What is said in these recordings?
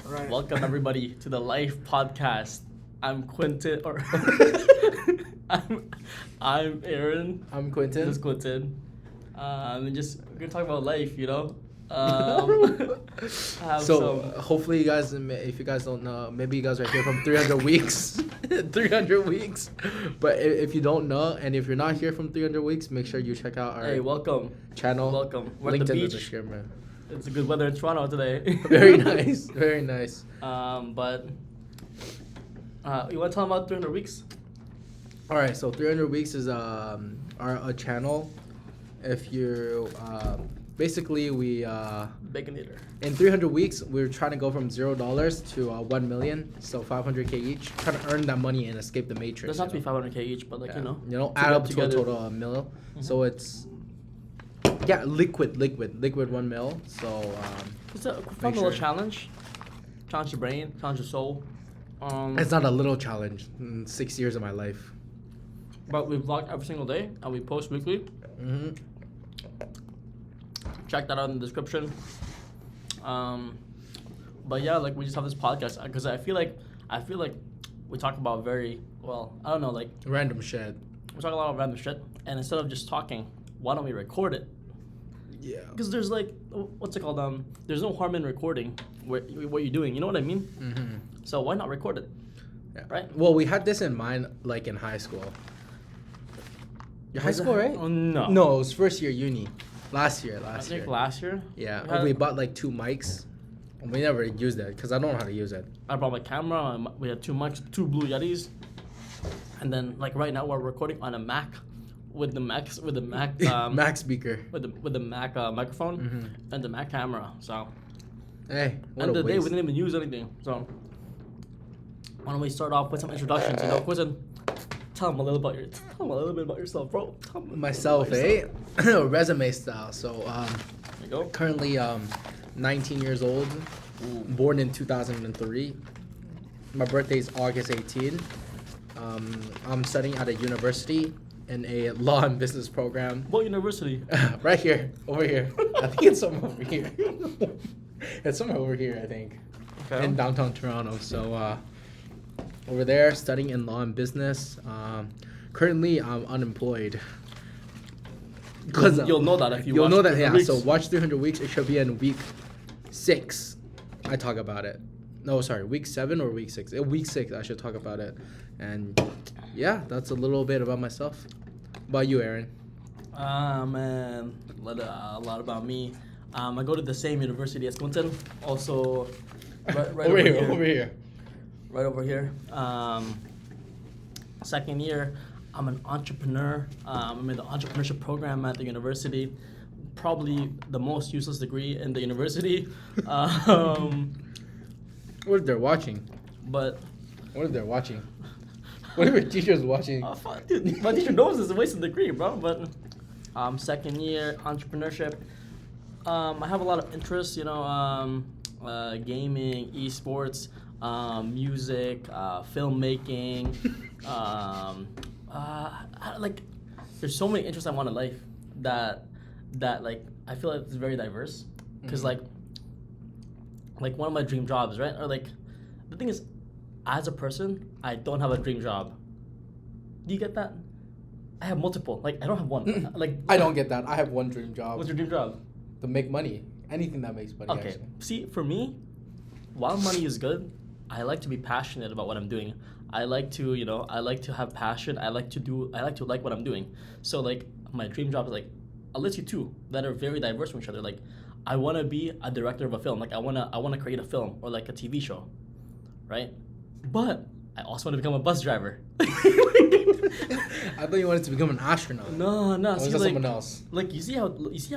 Right. Welcome everybody to the Life podcast. I'm Quentin, or I'm Aaron. I'm Quentin. This is Quentin. And just we're gonna talk about life, you know. Hopefully you guys, if you guys don't know, maybe you guys are here from 300 weeks, 300 weeks. But if you don't know, and if you're not here from 300 weeks, make sure you check out our welcome channel. Welcome. We're Linked at the in beach. the description. It's a good weather in Toronto today. Very nice, very nice. But you want to tell them about 300 weeks? All right, so 300 weeks is a channel. If you basically we Baconator. in 300 weeks we're trying to go from $0 to 1 million, so 500K each, trying to earn that money and escape the matrix. Doesn't have to be 500K each, but add up to a total of $1 million. Mm-hmm. So it's liquid 1 mil. So it's a fun little challenge your brain, challenge your soul. It's not a little challenge. 6 years of my life. But we vlog every single day and we post weekly. Mm-hmm. Check that out in the description. But yeah, like we just have this podcast because I feel like we talk about random shit. We talk a lot of random shit, and instead of just talking, why don't we record it? Yeah. Because there's what's it called? There's no harm in recording what you're doing. You know what I mean? Mm-hmm. So why not record it? Yeah. Right. Well, we had this in mind like in high school. Your high school, right? Oh, no. No, it was first year uni. Last year. I think last year. Yeah, we bought like 2 mics. We never used it because I don't know how to use it. I brought my camera. And we had 2 mics, 2 Blue Yetis, and then like right now we're recording on a Mac with the Mac Mac speaker with the Mac microphone mm-hmm. and the Mac camera. So hey, and the day we didn't even use anything. So why don't we start off with some introductions? You know, Quentin, tell them a little bit about yourself, bro. Myself, resume style. So there you go. currently 19 years old. Ooh. Born in 2003. My birthday is August 18. I'm studying at a university in a law and business program. What university? Right here, over here. I think it's somewhere over here. It's somewhere over here, I think. Okay. In downtown Toronto. So over there, studying in law and business. Currently, I'm unemployed. You'll know that if you. You'll know that, 300 yeah. weeks. So watch 300 weeks. It should be in week 6. I talk about it. No, sorry, week 7 or week 6. Week 6, I should talk about it. And yeah, that's a little bit about myself. About you, Aaron? Man, a lot about me. I go to the same university as Kunteng. Also, right over here. Right over here. Second year, I'm an entrepreneur. I'm in the entrepreneurship program at the university. Probably the most useless degree in the university. What if they're watching? But what if they're watching? What if your teacher's watching? Dude, my teacher knows it's a wasted degree, bro. But second year entrepreneurship. I have a lot of interests, you know, gaming, esports, music, filmmaking. Like, there's so many interests I want in life that like I feel like it's very diverse. Cause like one of my dream jobs, right? Or like, the thing is, as a person, I don't have a dream job. Do you get that? I have multiple. Like, I don't have one. Like, I don't get that. I have one dream job. What's your dream job? To make money. Anything that makes money. Okay. Actually. See, for me, while money is good, I like to be passionate about what I'm doing. I like to, I like to have passion. I like to like what I'm doing. So like, my dream job is like, I'll list you 2 that are very diverse from each other. Like, I want to be a director of a film. Like, I want to create a film or like a TV show, right? But I also want to become a bus driver. I thought you wanted to become an astronaut. No. Or was that someone else? Like, you see how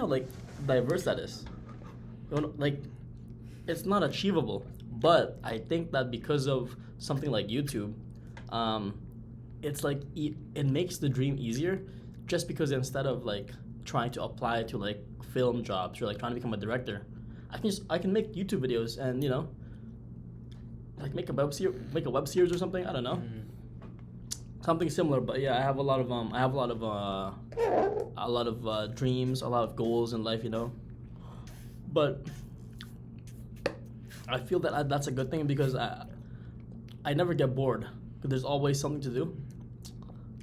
like diverse that is. Like, it's not achievable. But I think that because of something like YouTube, it's like it makes the dream easier, just because instead of like trying to apply to like film jobs or like trying to become a director, I can make YouTube videos and like make a web series or something. I don't know. Something similar, but yeah, I have a lot of dreams, a lot of goals in life, But I feel that that's a good thing because I never get bored because there's always something to do.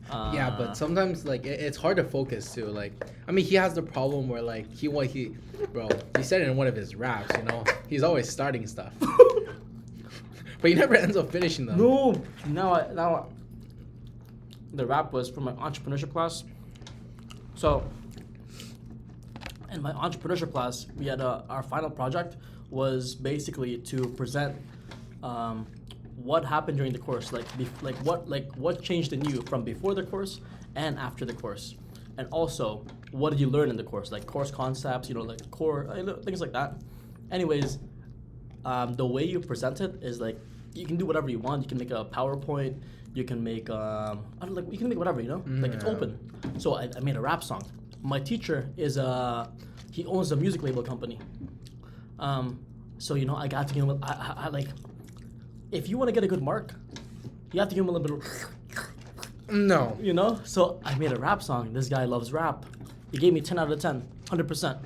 Yeah, but sometimes like it's hard to focus too. Like, I mean, he has the problem where like he bro, he said it in one of his raps. You know, he's always starting stuff, but he never ends up finishing them. No, now the rap was from my entrepreneurship class. So in my entrepreneurship class, we had our final project was basically to present what happened during the course, what changed in you from before the course and after the course, and also what did you learn in the course, like course concepts, like core things like that. Anyways, the way you present it is like you can do whatever you want. You can make a PowerPoint. You can make you can make whatever, like it's open. So I made a rap song. My teacher is he owns a music label company. So I got to give him I like, if you want to get a good mark, you have to give him a little bit of, No. So I made a rap song. This guy loves rap. He gave me 10 out of 10, 100%.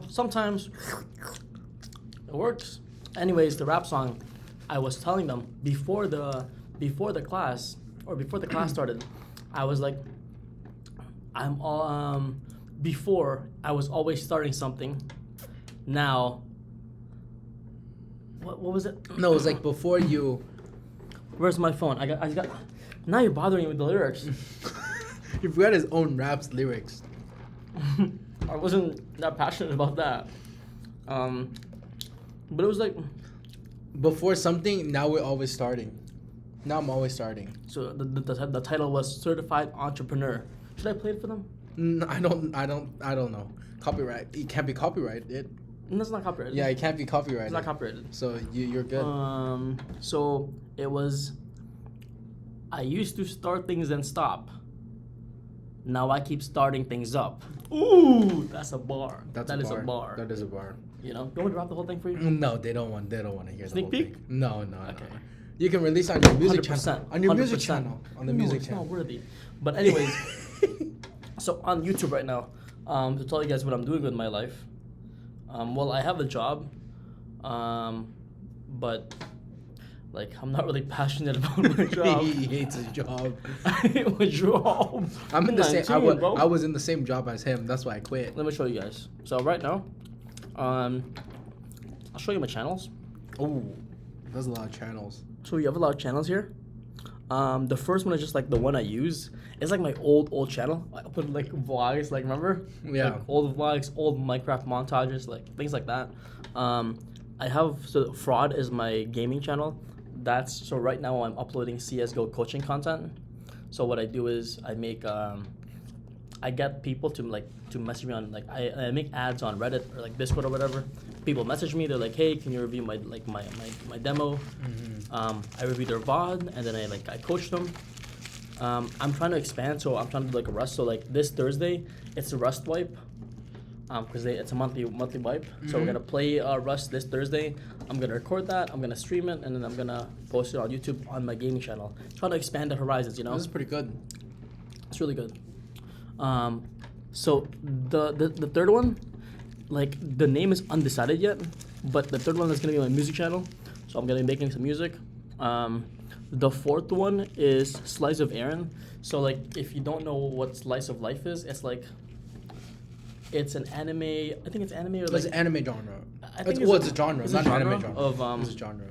Sometimes it works. Anyways, the rap song, I was telling them before the class started, I was like, before I was always starting something. Now, what was it? No, it was like before you. Where's my phone? I got. Now you're bothering me with the lyrics. You forgot his own rap's lyrics. I wasn't that passionate about that. But it was like. Before something, now we're always starting. Now I'm always starting. So the title was Certified Entrepreneur. Should I play it for them? I don't know. Copyright. It can't be copyrighted. No, it's not copyrighted. Yeah, it can't be copyrighted. It's not copyrighted. So you're good. So it was. I used to start things and stop. Now I keep starting things up. Ooh, that's a bar. That is a bar. That is a bar. Do you want me to rap the whole thing for you? No, they don't want to hear Sneak the whole peek? thing. No. Okay. You can release on your music 100%, channel. On your music 100%. channel. On the No, music it's channel. not worthy. But anyways, so on YouTube right now, to tell you guys what I'm doing with my life. Well, I have a job, but like I'm not really passionate about my job. He hates his job. I hate my job. I'm in the same. 19, bro. I was in the same job as him. That's why I quit. Let me show you guys. So right now, I'll show you my channels. Oh, there's a lot of channels. So you have a lot of channels here. The first one is just like the one I use. It's like my old channel. I put like vlogs, like remember? Yeah. Like old vlogs, old Minecraft montages, like things like that. I have Fraud is my gaming channel. So right now I'm uploading CS:GO coaching content. So what I do is I make I get people to message me on I make ads on Reddit or like Discord or whatever. People message me. They're like, "Hey, can you review my demo?" Mm-hmm. I review their VOD and then I coach them. I'm trying to expand, so I'm trying to do like a Rust. So like this Thursday, it's a Rust wipe. Because it's a monthly wipe. Mm-hmm. So we're gonna play Rust this Thursday. I'm gonna record that. I'm gonna stream it, and then I'm gonna post it on YouTube on my gaming channel. Trying to expand the horizons, This is pretty good. It's really good. So the third one, like the name is undecided yet, but the third one is gonna be my music channel. So I'm gonna be making some music. The fourth one is Slice of Aaron. So like if you don't know what Slice of Life is, it's like. It's an anime. I think it's anime or like. It's an anime genre. I think it's a genre. It's not a an genre anime genre. of It's a genre.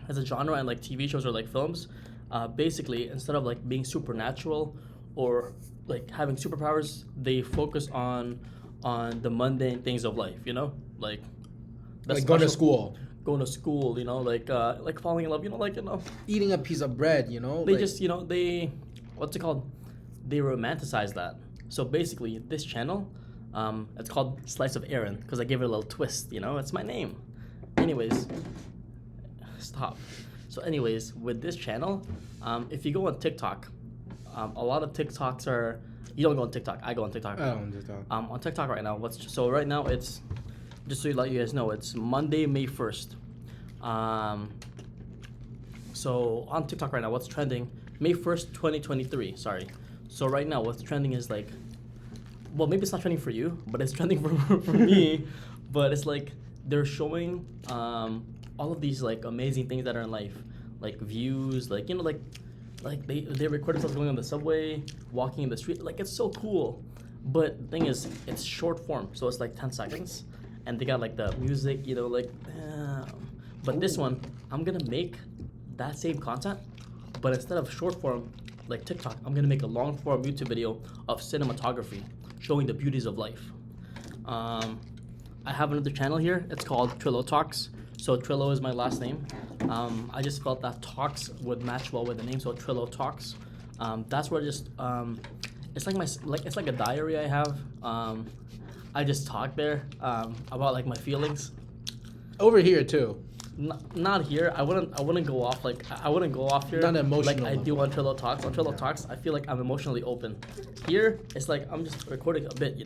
As a genre and like TV shows or like films, basically instead of like being supernatural or like having superpowers, they focus on the mundane things of life. Like. Like going to school. Going to school, like falling in love, Eating a piece of bread, They just, they, what's it called? They romanticize that. So basically, this channel. It's called Slice of Aaron because I gave it a little twist, it's my name. Anyways, stop. So anyways, with this channel, if you go on TikTok, a lot of TikToks are, you don't go on TikTok, I go on TikTok. I don't on TikTok. On TikTok right now, right now it's, just to let you guys know, it's Monday, May 1st. So on TikTok right now, what's trending? May 1st, 2023, sorry. So right now, what's trending is like, well, maybe it's not trending for you, but it's trending for me. But it's like they're showing all of these like amazing things that are in life, like views, like like they record themselves going on the subway, walking in the street. Like it's so cool. But the thing is, it's short form, so it's like 10 seconds, and they got like the music, like. But this one, I'm gonna make that same content, but instead of short form, like TikTok, I'm gonna make a long form YouTube video of cinematography, showing the beauties of life. I have another channel here. It's called Trillo Talks. So Trillo is my last name. I just felt that Talks would match well with the name, so Trillo Talks. That's where it's like a diary I have. I just talk there about like my feelings. Over here too. Not here. I wouldn't go off I wouldn't go off here Not emotional like I do on Trillo Talks. On Trillo Talks, I feel like I'm emotionally open. Here, it's like I'm just recording a bit,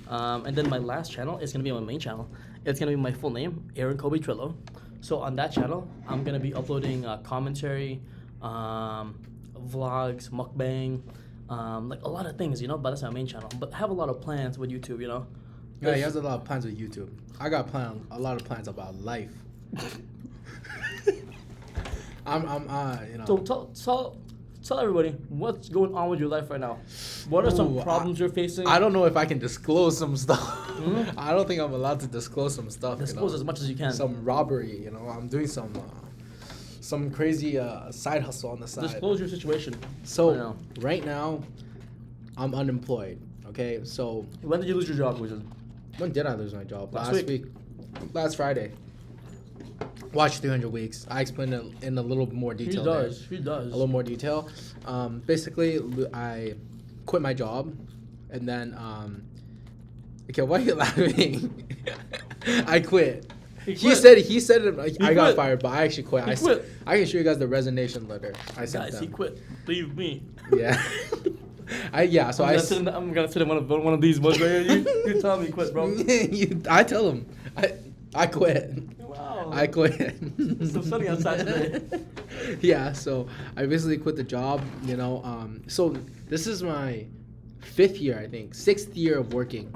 And then my last channel is gonna be my main channel. It's gonna be my full name, Aaron Kobe Trillo. So on that channel, I'm gonna be uploading commentary, vlogs, mukbang, like a lot of things, but that's my main channel. But I have a lot of plans with YouTube, Yeah, he has a lot of plans with YouTube. I got a lot of plans about life. So tell everybody what's going on with your life right now. What are some problems you're facing? I don't know if I can disclose some stuff. I don't think I'm allowed to disclose some stuff. Disclose as much as you can. Some robbery, I'm doing some crazy side hustle on the side. Disclose your situation. So right now, I'm unemployed. Okay, so when did you lose your job, Wizard? When did I lose my job? Last week. Last Friday. Watch 300 Weeks. I explained it in a little more detail. He does. A little more detail. Basically, I quit my job, and then okay, why are you laughing? I quit. He said it like I got fired, but I actually quit. I can show you guys the resignation letter I sent them. He quit. Leave me. Yeah. So I'm gonna sit in one of these ones right here. You tell me quit, bro. I tell him I quit. Wow. I quit. So sunny outside today. Yeah, so I basically quit the job. So this is my 5th year, I think, 6th year of working.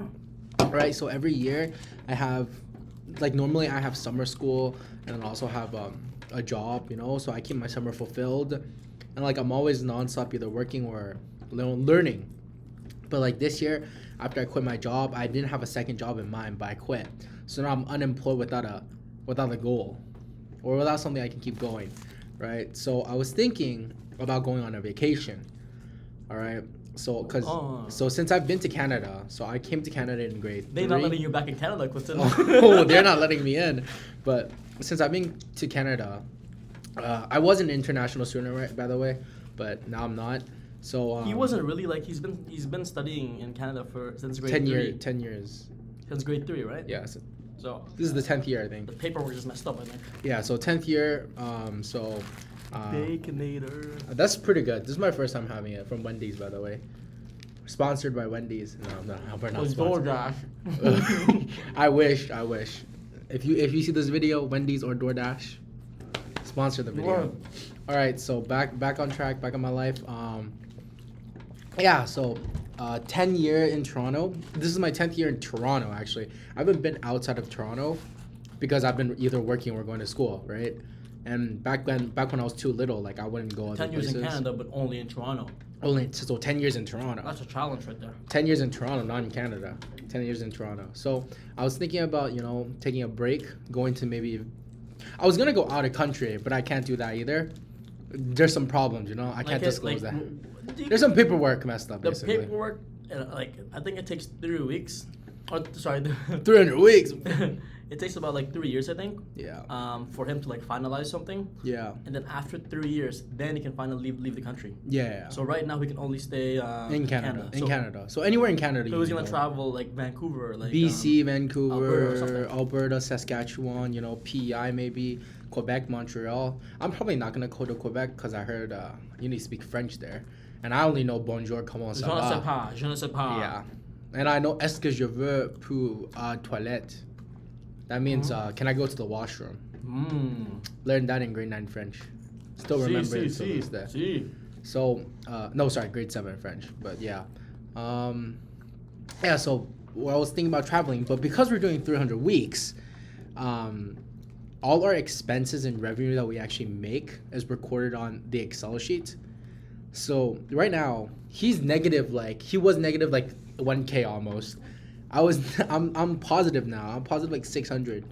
Right. So every year I have, like, normally I have summer school and I also have a job. So I keep my summer fulfilled, and like I'm always nonstop either working or learning. But like this year, after I quit my job, I didn't have a second job in mind, but I quit. So now I'm unemployed without a goal, or without something I can keep going, right? So I was thinking about going on a vacation. All right. So since I've been to Canada, so I came to Canada in grade 3. They're not letting you back in Canada, Kunteng. Oh, they're not letting me in. But since I've been to Canada, I was an international student, right, by the way, but now I'm not. So he wasn't really, like, he's been studying in Canada since grade 3. 10 years. Since grade 3, right? Yeah. So This is the 10th year, I think. the paperwork is messed up, I think. Yeah. So 10th year. Baconator. That's pretty good. This is my first time having it from Wendy's, by the way. Sponsored by Wendy's. No, we're not sponsored. DoorDash. I wish. If you see this video, Wendy's or DoorDash, sponsor the video. Word. All right, so back on track, back on my life. So 10 year in Toronto. This is my 10th year in Toronto, actually. I haven't been outside of Toronto because I've been either working or going to school, right? And back when I was too little, like I wouldn't go other 10 years places. in Canada, but only in Toronto. So 10 years in Toronto. That's a challenge right there. 10 years in Toronto, not in Canada. 10 years in Toronto. So I was thinking about, taking a break, going to maybe... I was going to go out of country, but I can't do that either. There's some problems, I can't disclose that. There's some paperwork messed up, basically. The paperwork, I think it takes 3 weeks. Or, sorry. 300 weeks. It takes about 3 years, I think. Yeah. For him to finalize something. Yeah. And then after 3 years, then he can finally leave the country. Yeah. So right now he can only stay in Canada. So anywhere in Canada. So he's gonna travel Vancouver, BC, Vancouver, Alberta, Saskatchewan. PEI maybe, Quebec, Montreal. I'm probably not gonna go to Quebec because I heard you need to speak French there, and I only know bonjour, comment ça va. Je ne sais pas. Yeah. And I know est-ce que je veux pour toilette. That means can I go to the washroom? Learned that in grade 9 French. Still remember it till this day. So grade 7 French. But yeah. So I was thinking about traveling, but because we're doing 300 weeks, all our expenses and revenue that we actually make is recorded on the Excel sheet. So right now he's negative, like he was negative like 1K almost. I'm positive now. I'm positive like 600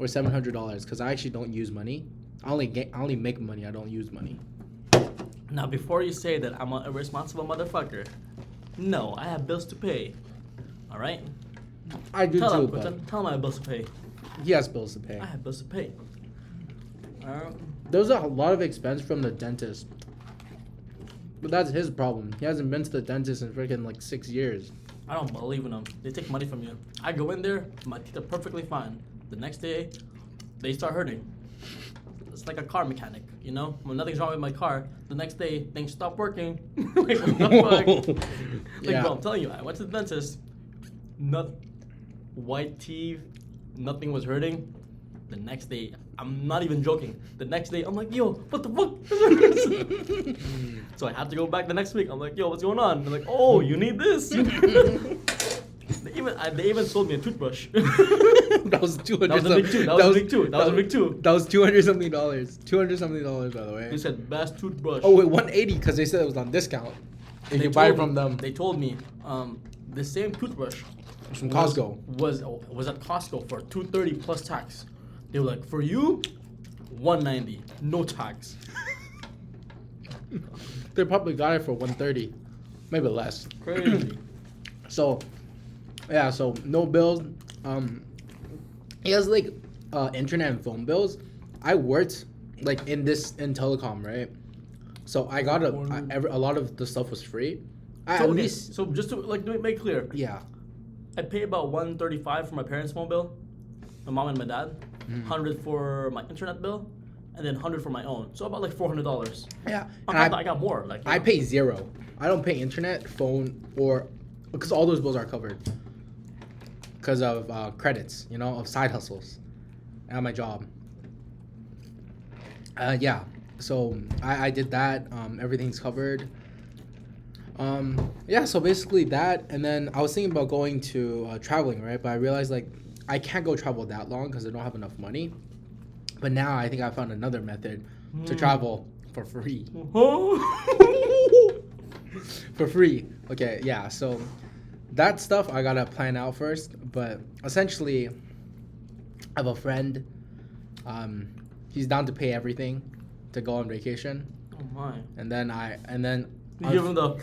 or $700 because I actually don't use money. I only make money. I don't use money. Now, before you say that I'm a irresponsible motherfucker, no, I have bills to pay. All right? I do Tell too, him, but tell him I have bills to pay. he has bills to pay. I have bills to pay. There's a lot of expense from the dentist. But that's his problem. He hasn't been to the dentist in freaking like 6 years. I don't believe in them. They take money from you. I go in there, my teeth are perfectly fine. The next day, they start hurting. It's like a car mechanic, you know? When nothing's wrong with my car, the next day things stop working. Like, what the fuck? Yeah. Bro, I'm telling you, I went to the dentist. White teeth, nothing was hurting. The next day, I'm not even joking. The next day, I'm like, yo, what the fuck? So I had to go back the next week. I'm like, yo, what's going on? They're like, oh, you need this. They even sold me a toothbrush. That was 200. That was a big two. That was a big two. That was a big two. That was $200 something. $200 something, by the way. They said best toothbrush. Oh wait, 180 because they said it was on discount. If They you buy it told from me- them They told me the same toothbrush from was- Costco. was at Costco for $230 plus tax. They were like, for you, $190, no tax. They probably got it for 130, maybe less. Crazy. So, yeah, so no bills. He has like internet and phone bills. I worked like in telecom, right? So I got a lot of the stuff was free. So, At okay, least, so just to like make clear, yeah. I pay about $135 for my parents' phone bill, my mom and my dad, Mm-hmm. $100 for my internet bill, and then $100 for my own. So about like $400. Yeah, On and top of that, I got more. Like I pay zero. I don't pay internet, phone, or because all those bills are covered because of credits, you know, of side hustles at my job. Yeah, so I did that. Everything's covered. Yeah, so basically that, and then I was thinking about going to traveling, right? But I realized like I can't go travel that long because I don't have enough money. But now I think I found another method to travel for free. For free. Okay, yeah. So that stuff I gotta plan out first. But essentially, I have a friend. He's down to pay everything to go on vacation, Oh my. and then You give him the.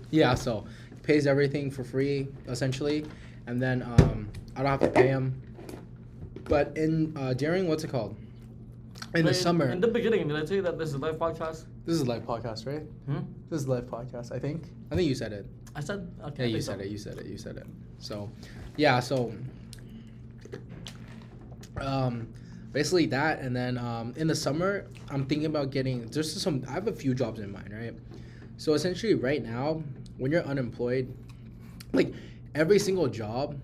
yeah. So he pays everything for free essentially, and then I don't have to pay him. But in during what's it called? In the summer. In the beginning, did I tell you that this is a live podcast? This is a live podcast, right? This is a live podcast, I think. I think you said it. I said, okay. Yeah, I you think said so. it. You said it. You said it. So, yeah. So, basically that, and then in the summer, I'm thinking about getting. I have a few jobs in mind, right? So essentially, right now, when you're unemployed, like every single job,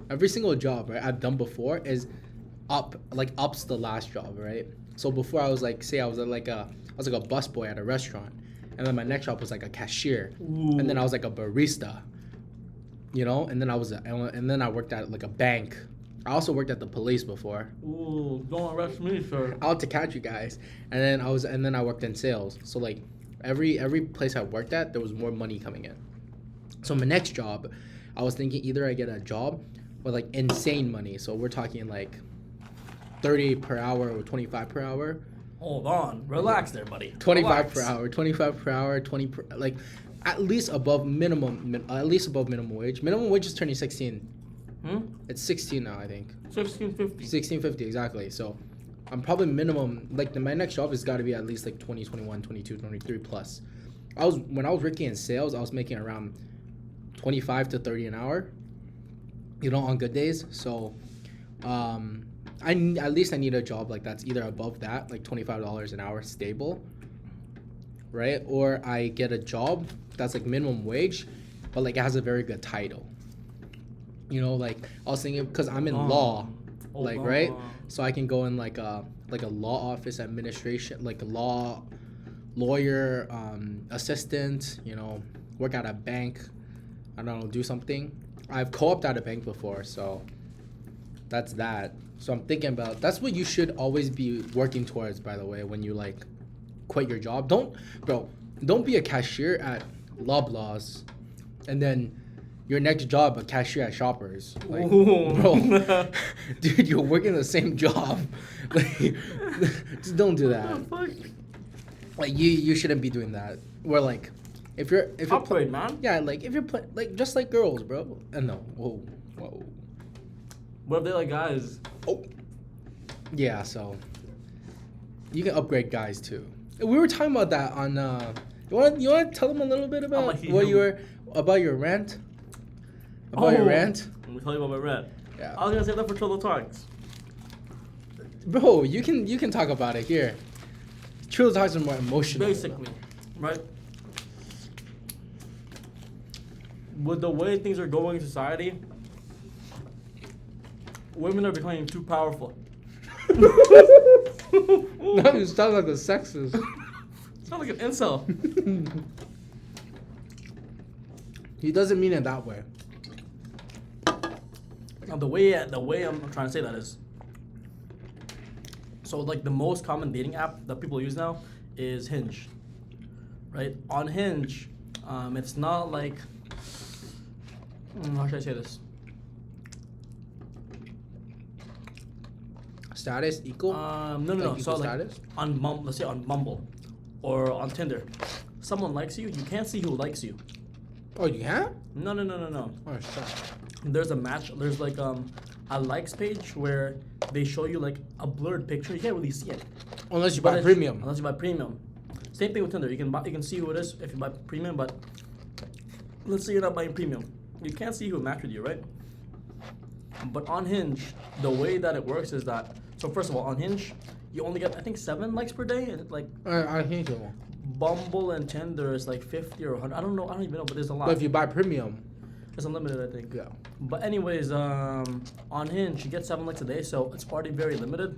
right, I've done before is ups the last job, right? So before I was like, say I was like a busboy at a restaurant, and then my next job was like a cashier, and then I was like a barista, you know, and then I worked at like a bank. I also worked at the police before. Ooh, don't arrest me, sir. Out to catch you guys, and then I worked in sales. So like every place I worked at, there was more money coming in. So my next job, I was thinking either I get a job with like insane money. So we're talking like 30 per hour or 25 per hour. Hold on. Relax there, buddy. 25 per Relax. hour, 25 per hour, 20 per, like at least above minimum wage. Minimum wage is turning 16. It's 16 now, I think. 1650. 16.50 exactly. So I'm probably minimum, like my next job has got to be at least like 20, 21, 22, 23 plus. When I was working in sales, I was making around 25 to 30 an hour, you know, on good days. So at least I need a job like that's either above that, like $25 an hour stable, right? Or I get a job that's like minimum wage, but like it has a very good title. You know, like I was thinking because I'm in law, like right, so I can go in like a law office administration, like a lawyer assistant. You know, work at a bank. I don't know, do something. I've co-opted at a bank before, so that's that. So I'm thinking about that's what you should always be working towards. By the way, when you like quit your job, don't be a cashier at Loblaws, and then your next job a cashier at Shoppers. Like, bro, dude, you're working the same job. Like, just don't do that. Like you shouldn't be doing that. Where like, if you're upgrade, man. Yeah, like if you're like just like girls, bro. No, whoa. What if they like guys? Oh. Yeah, so you can upgrade guys too. We were talking about that on. You want to tell them a little bit about what you were about your rant? About your rant? Let me tell you about my rant. Yeah. I was gonna save that for Trollo Talks. Bro, you can talk about it here. True Talks are more emotional. Basically, right? With the way things are going in society, women are becoming too powerful. Now you sound like a sexist. Sound like an incel. He doesn't mean it that way. Now, the way I'm trying to say that is, so like the most common dating app that people use now is Hinge, right? On Hinge, it's not like, how should I say this? Status equal? No. Like So like status? let's say on Bumble or on Tinder, someone likes you, you can't see who likes you. Oh, you can? No. Oh, shit. There's a match. There's like a likes page where they show you like a blurred picture. You can't really see it. Unless you buy premium. Unless you buy premium. Same thing with Tinder. You can see who it is if you buy premium, but let's say you're not buying premium. You can't see who matched with you, right? But on Hinge, the way that it works is that, so first of all, on Hinge, you only get I think 7 likes per day, and like I think so. Bumble and Tinder is like 50 or 100. I don't know. I don't even know, but there's a lot. But if you buy premium, it's unlimited, I think. yeah. But anyways, on Hinge, you get 7 likes a day, so it's already very limited.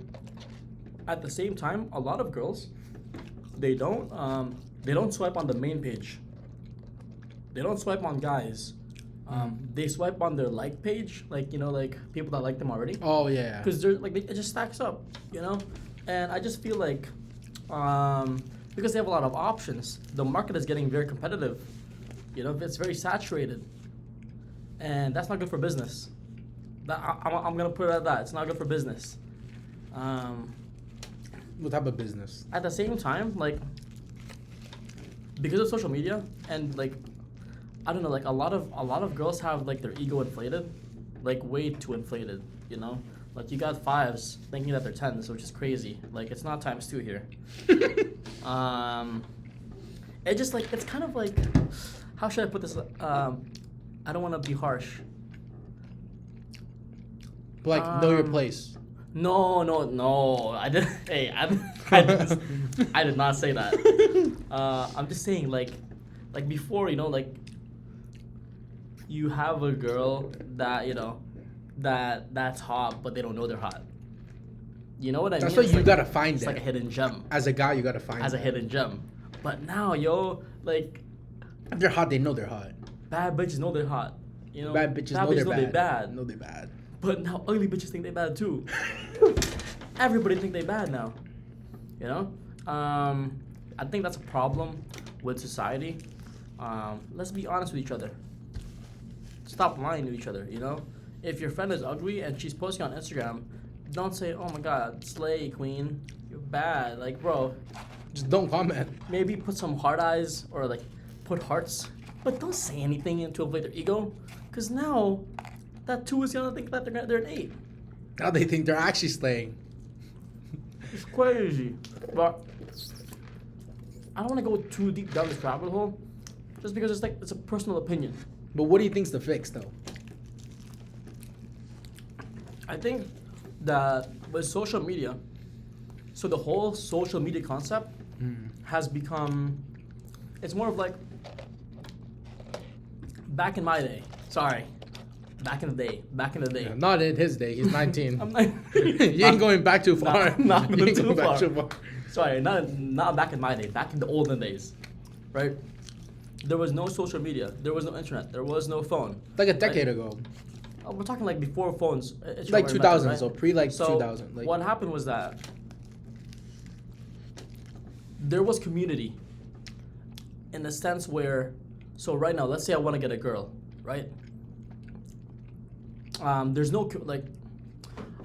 At the same time, a lot of girls, they don't swipe on the main page. They don't swipe on guys. They swipe on their like page, like like people that like them already. Oh yeah. Because they're like it just stacks up, And I just feel like, because they have a lot of options, the market is getting very competitive. It's very saturated, and that's not good for business. I'm gonna put it at that. It's not good for business. What type of business? At the same time, like, because of social media and like, I don't know, like a lot of girls have like their ego inflated, like way too inflated. Like you got 5s thinking that they're 10s, which is crazy. Like it's not ×2 here. It just like it's kind of like, how should I put this? I don't want to be harsh. Like know your place. No. I didn't. Hey, I did not say that. I'm just saying like before, like you have a girl that that's hot, but they don't know they're hot. You know what I mean? That's what you gotta find. It's like a hidden gem. As a guy, you gotta find. As a hidden gem. But now, like, if they're hot, they know they're hot. Bad bitches know they're hot. Bad bitches know they're bad. Know they're bad. But now ugly bitches think they're bad too. Everybody think they're bad now. I think that's a problem with society. Let's be honest with each other. Stop lying to each other. If your friend is ugly and she's posting on Instagram, don't say, "Oh my God, slay queen, you're bad." Like, bro, just don't comment. Maybe put some heart eyes or like put hearts, but don't say anything to inflate their ego, because now that 2 is gonna think that they're an 8. Now they think they're actually slaying. It's crazy, but I don't want to go too deep down this rabbit hole, just because it's a personal opinion. But what do you think's the fix, though? I think that with social media, so the whole social media concept has become, it's more of like, back in my day, back in the day. Yeah, not in his day, he's 19. I'm not, you ain't going back too far. Not you ain't going too far. Sorry, not back in my day, back in the olden days, right? there was no social media, there was no internet, there was no phone. Like a decade ago. We're talking like before phones. Like 2000, right? so pre like So 2000. Like, what happened was that there was community in the sense where, so right now, let's say I want to get a girl, right? There's no like,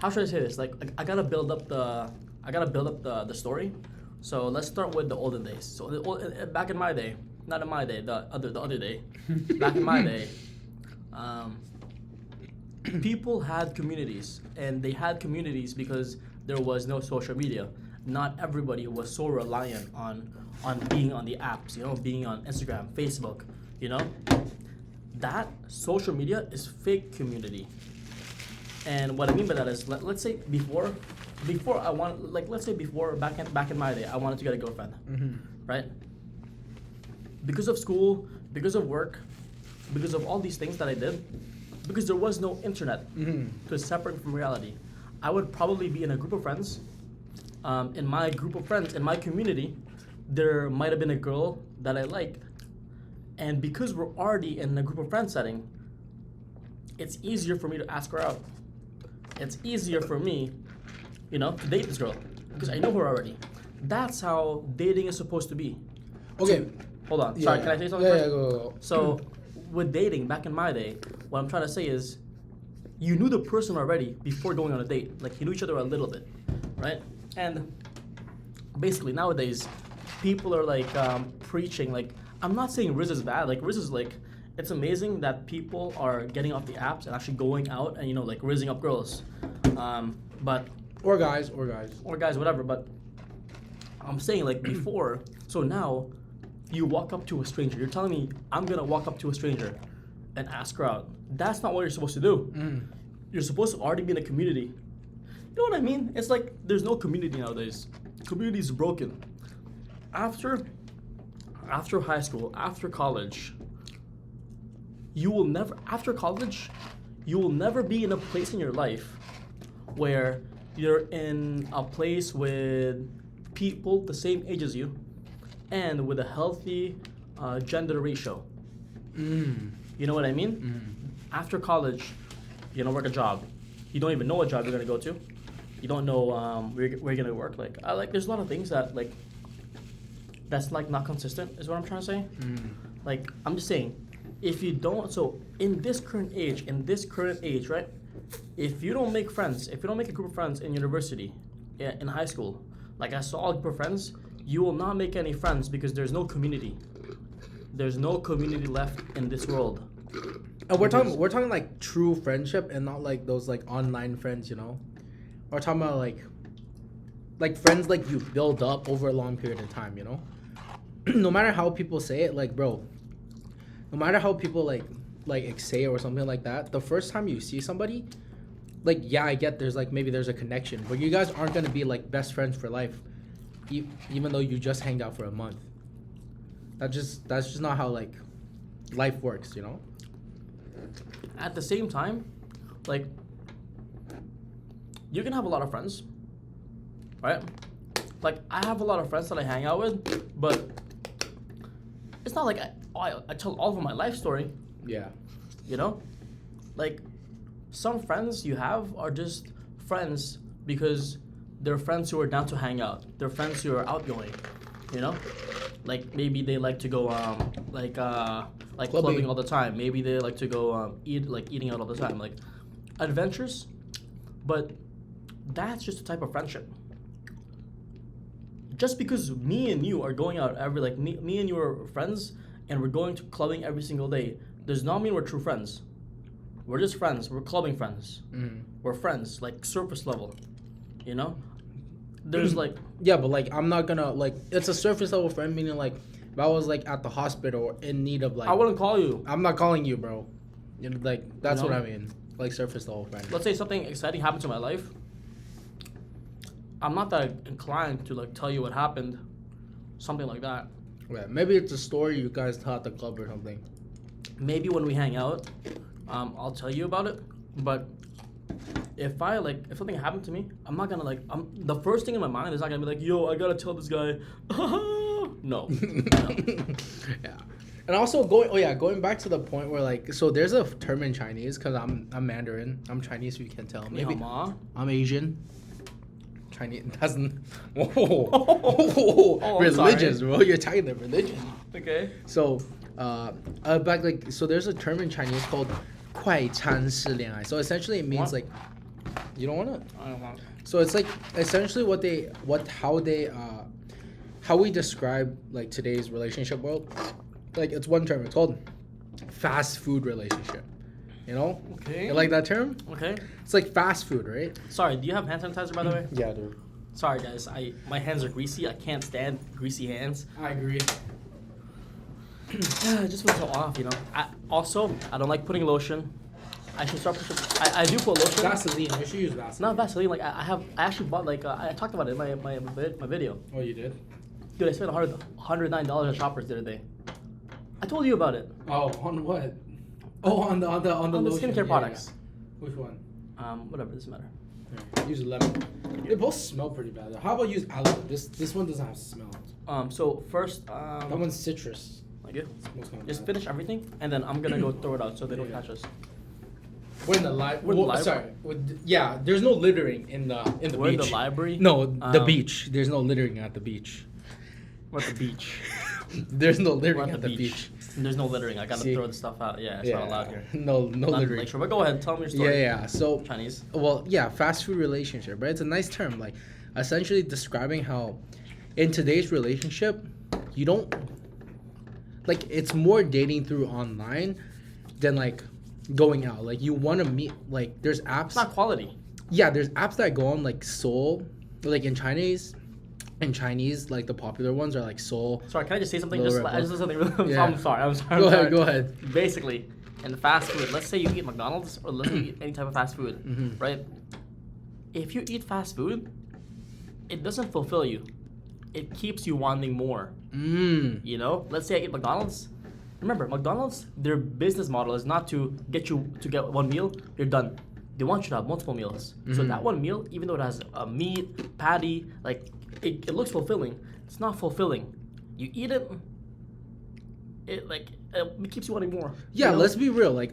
how should I say this? Like I gotta build up the story. So let's start with the olden days. So back in my day, not in my day, the other day, back in my day, people had communities, and they had communities because there was no social media. Not everybody was so reliant on being on the apps, being on Instagram, Facebook, That social media is fake community. And what I mean by that is, let's say before I want, like, let's say before, back in my day, I wanted to get a girlfriend, right? Because of school, because of work, because of all these things that I did, because there was no internet to separate from reality, I would probably be in a group of friends. In my group of friends, in my community, there might have been a girl that I liked. And because we're already in a group of friends setting, it's easier for me to ask her out. It's easier for me, to date this girl because I know her already. That's how dating is supposed to be. Okay. Hold on. Yeah, Sorry, can I say something first? Yeah, go. So, with dating, back in my day, what I'm trying to say is, you knew the person already before going on a date. Like, you knew each other a little bit, right? And basically, nowadays, people are like preaching, like, I'm not saying Riz is bad. Like, Riz is like, it's amazing that people are getting off the apps and actually going out and, like, rizzing up girls. But Or guys. Or guys, whatever. But I'm saying, like, before, so now you walk up to a stranger. You're telling me I'm going to walk up to a stranger and ask her out. That's not what you're supposed to do. You're supposed to already be in a community. You know what I mean? It's like there's no community nowadays. Community is broken. After high school, after college, you will never be in a place in your life where you're in a place with people the same age as you and with a healthy gender ratio. You know what I mean? After college, you're gonna work a job. You don't even know what job you're gonna go to. You don't know where you're gonna work. Like, there's a lot of things that, like, that's, like, not consistent, is what I'm trying to say. Like, I'm just saying, if you don't, so in this current age, right? If you don't make friends, if you don't make a group of friends in university, in high school, like I saw a group of friends, you will not make any friends because there's no community. There's no community left in this world. And we're talking like true friendship and not like those like online friends, We're talking about like friends like you build up over a long period of time, No matter how people say it, like, bro, no matter how people like say it or something like that, the first time you see somebody, like, yeah, I get there's like maybe there's a connection, but you guys aren't gonna be like best friends for life, even though you just hanged out for a month. That's just not how like life works, At the same time, like, you can have a lot of friends, right? Like, I have a lot of friends that I hang out with, but it's not like I tell all of my life story. Yeah. Like, some friends you have are just friends because they're friends who are down to hang out. They're friends who are outgoing, Like, maybe they like to go clubbing all the time. Maybe they like to go eating out all the time, like adventures. But that's just a type of friendship. Just because me and you are going out me and you are friends and we're going to clubbing every single day, does not mean we're true friends. We're just friends. We're clubbing friends. We're friends, like, surface level, There's like... Yeah, but like, I'm not gonna, like, it's a surface level friend, meaning like, if I was like at the hospital or in need of like... I wouldn't call you. I'm not calling you, bro. Like, that's what I mean. Like, surface level friend. Let's say something exciting happened to my life. I'm not that inclined to, like, tell you what happened. Something like that. Yeah, maybe it's a story you guys tell at the club or something. Maybe when we hang out, I'll tell you about it. But if something happened to me, I'm not gonna the first thing in my mind is not gonna be like, yo, I gotta tell this guy. No. Yeah. And also going back to the point where like, so there's a term in Chinese because I'm Mandarin. I'm Chinese, so you can tell. Maybe I'm Asian. Chinese doesn't. Whoa, Oh, religions, bro. You're talking the religion. Okay. So, back like, so there's a term in Chinese called 快餐式恋爱. So essentially it means What? like, you don't want it. I don't want. So it's like essentially how we describe like today's relationship world. Like it's one term. It's called fast food relationship. You know? Okay. You like that term? Okay. It's like fast food, right? Sorry, do you have hand sanitizer by the way? Yeah, dude. Sorry guys, my hands are greasy. I can't stand greasy hands. I agree. It just feels so off, you know. I don't like putting lotion. I should start putting. I do put lotion. Vaseline. You should use Vaseline. Not Vaseline. Like I actually bought like I talked about it in my video. Oh, you did? Dude, I spent $109 at Shoppers the other day. I told you about it. Oh, on what? Oh, on the lotion. skincare products. Which one? Whatever, doesn't matter. Use lemon. They both smell pretty bad. Though. How about use aloe? This one doesn't have smell. So first, That one's citrus. like you. Smells kinda Just bad. finish everything, and then I'm gonna go throw it out so they don't catch us. We're in the library. We're in the library? Sorry. Yeah, there's no littering in the We're beach. in the library. No, the beach. There's no littering at the beach. We're at the beach. There's no We're littering at the beach. There's no littering. I gotta See? throw the stuff out. Yeah, it's not allowed here. No Not littering. like sure, but go ahead. Tell me your story. Yeah. So Chinese. well, yeah, fast food relationship, right? It's a nice term, like essentially describing how in today's relationship, you don't like it's more dating through online than like going out. Like you want to meet like there's apps. It's not quality. Yeah, there's apps that go on like Seoul, like in Chinese, like the popular ones are like Seoul. Sorry, can I just say something? Lower I just said something. Really, Yeah. I'm sorry. Go ahead. Basically, in fast food, let's say you eat McDonald's or let's say you eat any type of fast food, Mhm. right? If you eat fast food, it doesn't fulfill you. It keeps you wanting more. You know, let's say I eat McDonald's. Remember, McDonald's, their business model is not to get you to get one meal, you're done. They want you to have multiple meals. So Mhm. that one meal, even though it has a meat, patty, like it looks fulfilling, it's not fulfilling. You eat it, it keeps you wanting more. Yeah, you know? let's be real. Like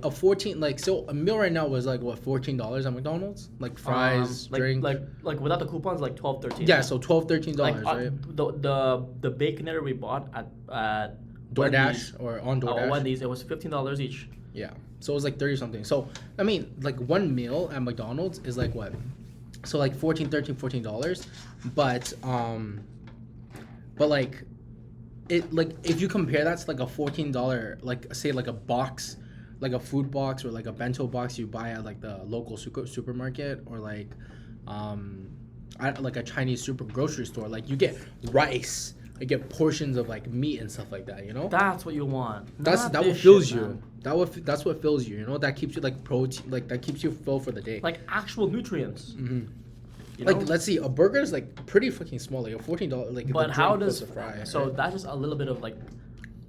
so a meal right now was like what $14 at McDonald's, like fries, drink. like without the coupons, like 12, 13. Yeah, so $13, like right? the baconator we bought at DoorDash or on DoorDash. Wendy's, it was $15 each. Yeah, so it was like 30 something. So I mean, like one meal at McDonald's is like what? So like $14, but like it like if you compare that to like a $14 like say like a box, like a food box or like a bento box you buy at like the local supermarket or like at like a Chinese grocery store, like you get rice, you get portions of like meat and stuff like that, you know? That's what you want. That Not what this fills shit, you. man. That's what fills you. You know, that keeps you like protein, like that keeps you full for the day. Like actual nutrients. Mhm. You Like know? let's see, a burger is like pretty fucking small, like a $14 like. But the how drink does plus a fry, so right? that's just a little bit of like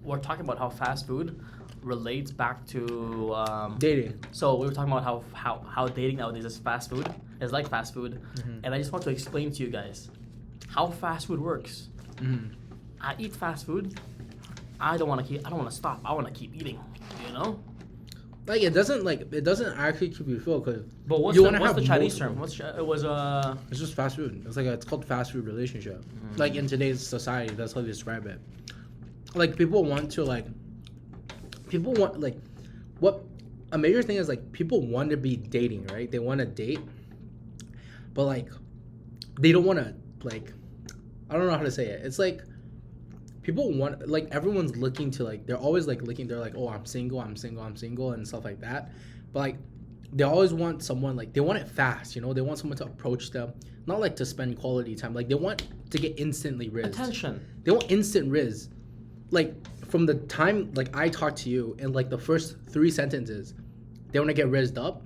we're talking about how fast food relates back to Dating. so we were talking about how dating nowadays is fast food is like fast food, Mhm. and I just want to explain to you guys how fast food works. Mhm. I eat fast food. I don't want to stop. I want to keep eating. You know. Like it doesn't actually keep you full because But what's you the, wanna what's have the Chinese multiple. term? It was It's just fast food. It's called fast food relationship. Like in today's society, that's how they describe it. Like people want like what a major thing is like people want to be dating, right? They want to date, but like they don't want to like I don't know how to say it. It's like people want like everyone's looking to like they're always like looking. They're like, oh, I'm single, and stuff like that. But like they always want someone like they want it fast. You know, they want someone to approach them, not like to spend quality time. Like they want to get instantly rizzed. attention. They want instant riz. Like from the time like I talk to you in like the first 3 sentences, they want to get rizzed up,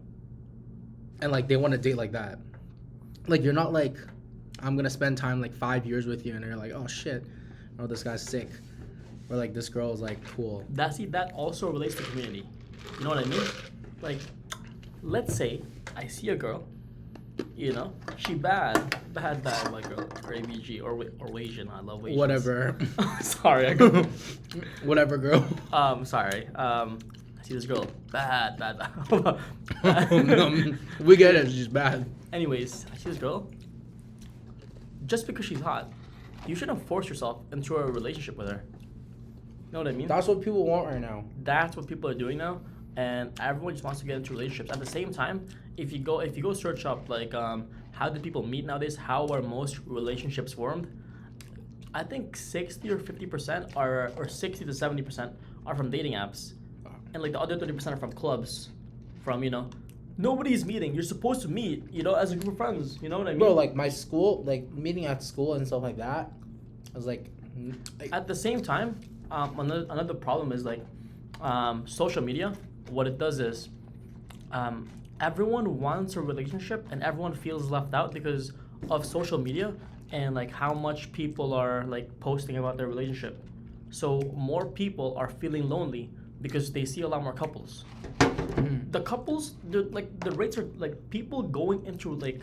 and like they want to date like that. Like you're not like I'm gonna spend time like 5 years with you, and you're like, oh shit, oh this guy's sick, or like this girl is like cool. That also relates to community. You know what I mean? Like, let's say I see a girl, You know, she bad white girl or ABG or Asian. I love Asians. Whatever. Sorry, Whatever, girl. Sorry. I see this girl. Bad. We get it. She's bad. Anyways, I see this girl. Just because she's hot, you shouldn't force yourself into a relationship with her. You know what I mean? That's what people want right now. That's what people are doing now, and everyone just wants to get into relationships. At the same time, if you go search up like how do people meet nowadays? How are most relationships formed? I think 60 or 50% are, or 60 to 70% are from dating apps, and like the other 30% are from clubs, from nobody's meeting. You're supposed to meet, as a group of friends. You know what I mean? Bro, like my school, like meeting at school and stuff like that. I was like At the same time, another problem is like social media. What it does is everyone wants a relationship and everyone feels left out because of social media and like how much people are like posting about their relationship. So more people are feeling lonely because they see a lot more couples. The couples, the rates are like people going into like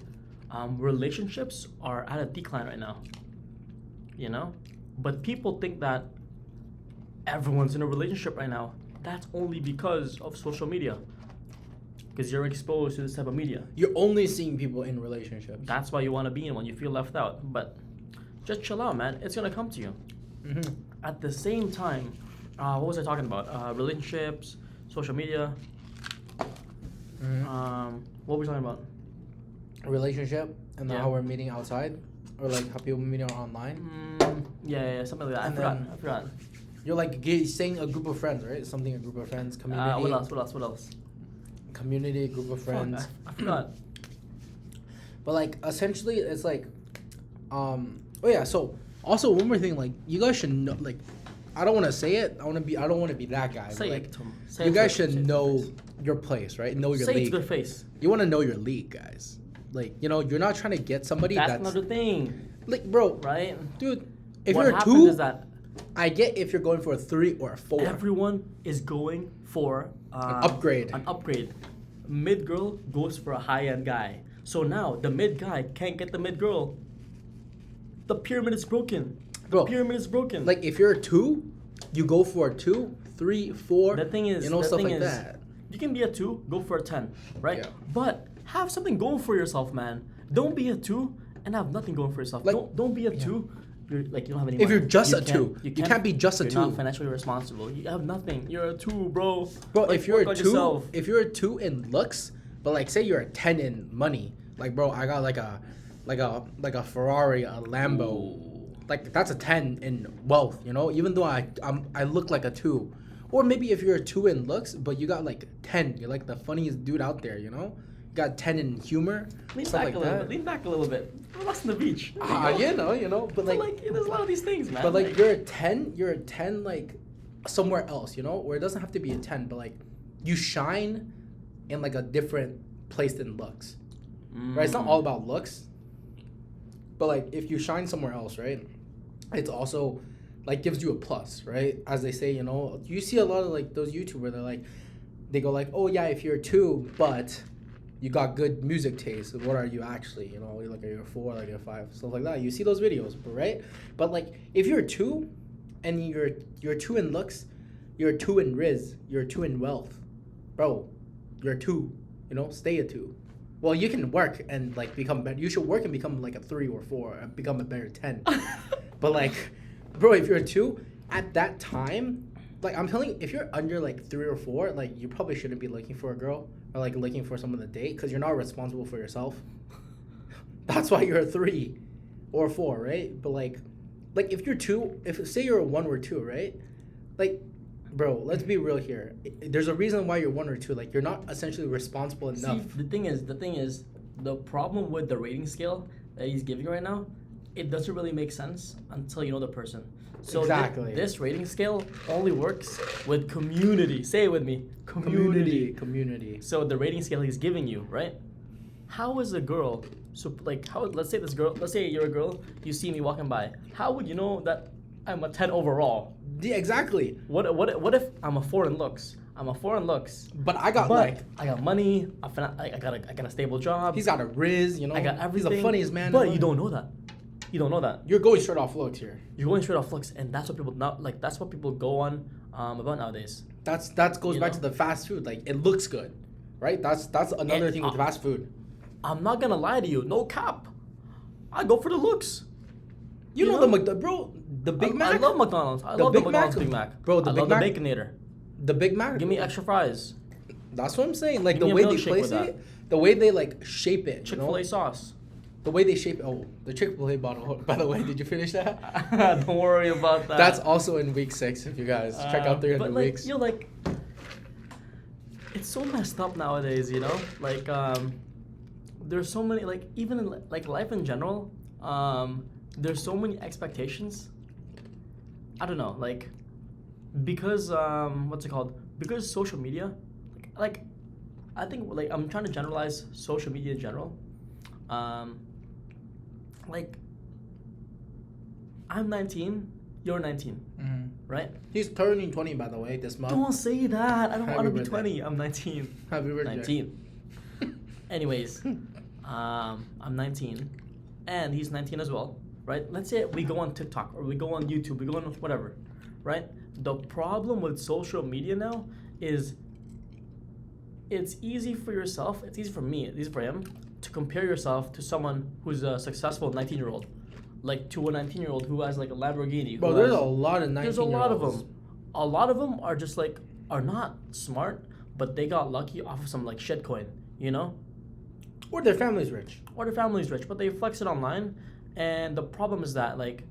relationships are at a decline right now. But people think that everyone's in a relationship right now. That's only because of social media. Because you're exposed to this type of media. you're only seeing people in relationships. That's why you want to be in one. You feel left out. But just chill out, man. It's going to come to you. Mm-hmm. At the same time, what was I talking about? Relationships, social media. What were we talking about? Relationship and then Yeah. how we're meeting outside, or like how people meet online. Yeah, something like that. And I forgot. You're like saying a group of friends, right? Something a group of friends, community. What else? Community, group of friends. Fuck, I forgot. But like essentially, it's like, oh yeah. So also one more thing, like you guys should know, like, I don't want to say it. I don't want to be that guy. Say but, it like, to him. Say you it guys to him. Say should it to know his face. your place, right? Know your Say it league. to their face. You want to know your league, guys. Like, you're not trying to get somebody That's that's another thing, like, bro, right? dude. If What you're a happens two, is that I get if you're going for a 3 or a 4. everyone is going for An upgrade. An upgrade. Mid girl goes for a high end guy. So now the mid guy can't get the mid girl. The pyramid is broken. Bro, Pyramid is broken. Like if you're a 2, you go for a 2, 3, 4. the thing is, stuff like that. You can be a 2, go for a 10, right? Yeah. But have something going for yourself, man. Don't be a 2 and have nothing going for yourself. Like, don't be a 2. You're like you don't have any If money. you're just a can't- 2, you can't be just a you're 2. not financially responsible. You have nothing. You're a 2, bro. Bro, Like, if you're work a on 2, yourself. if you're a 2 in looks, but like say you're a 10 in money, like bro, I got like a Ferrari, a Lambo. Ooh. Like that's a 10 in wealth, even though I look like a 2. Or maybe if you're a 2 in looks, but you got like 10, you're like the funniest dude out there, You got 10 in humor, Lean stuff back like a little that. bit. Lean back a little bit. Relax on the beach. There you go. But So, like there's a lot of these things, man. but like you're a 10 like somewhere else, where it doesn't have to be a 10, but like you shine in like a different place than looks. Right? It's not all about looks. But like if you shine somewhere else, right? It's also like gives you a plus, right? As they say, you see a lot of like those YouTubers, they go like, "Oh yeah, if you're a 2, but you got good music taste, what are you actually? You're like you're a 4, like you're a 5, stuff like that." You see those videos, right? But like if you're a 2 and you're 2 in looks, you're a 2 in riz, you're a 2 in wealth. Bro, you're a 2, stay a 2. Well, you can work and like become better. You should work and become like a 3 or 4 and become a better 10. But like, bro, if you're a 2 at that time, like I'm telling you, if you're under like 3 or 4, like you probably shouldn't be looking for a girl or like looking for someone to date because you're not responsible for yourself. That's why you're a 3 or 4, right? But like if you're 2, if say you're a 1 or 2, right? Like, bro, let's be real here. There's a reason why you're 1 or 2. Like you're not essentially responsible enough. See, the thing is, the problem with the rating scale that he's giving right now, it doesn't really make sense until you know the person. So Exactly. This rating scale only works with community. Say it with me. Community. So the rating scale he's giving you, right? How is a girl? So like, let's say you're a girl. You see me walking by. How would you know that I'm a 10 overall? Yeah, exactly. What if I'm a 4 in looks? I'm a foreign looks. But I got But I got money. I got a stable job. he's got a Riz, you know. I got everything. He's the funniest man. But in you the world. don't know that. You don't know that. You're going straight off looks here. You're going straight off looks, and that's what people not like. That's what people go on about nowadays. That goes You back know? to the fast food. Like it looks good, right? That's another And, thing with fast food. I'm not gonna lie to you. No cap. I go for the looks. You know the bro, the Big Mac. I love McDonald's. I The love Big the McDonald's Mac? Big Mac. Bro, the I Big love Mac- the Baconator. The Big Mac. Give me extra fries. That's what I'm saying. Like Give the me a way they milkshake place with that. it, the way they like shape it. Chick-fil-A You know? sauce. The way they shape. Oh, the Chick-fil-A bottle. By the way, did you finish that? Don't worry about that. That's also in week 6. If you guys check out 300 but like, weeks. you're like, it's so messed up nowadays, you know. Like, there's so many, like, even in like life in general, there's so many expectations. I don't know, like, because what's it called? Because social media, like, I think like I'm trying to generalize social media in general. Like, I'm 19, you're 19, right? He's turning 20, by the way, this month. Don't say that. I don't Happy want to be birthday. 20. I'm 19. Happy birthday. 19. Anyways, I'm 19, and he's 19 as well, right? Let's say we go on TikTok or we go on YouTube, we go on whatever, right? The problem with social media now is it's easy for yourself, it's easy for me, it's easy for him to compare yourself to someone who's a successful 19-year-old, like to a 19-year-old who has like a Lamborghini. Bro, who there's has- a lot of 19-year-olds. there's a lot of them. A lot of them are just like are not smart, but they got lucky off of some like shit coin, you know? Or their family's rich. Or their family's rich, but they flex it online. And the problem is that like,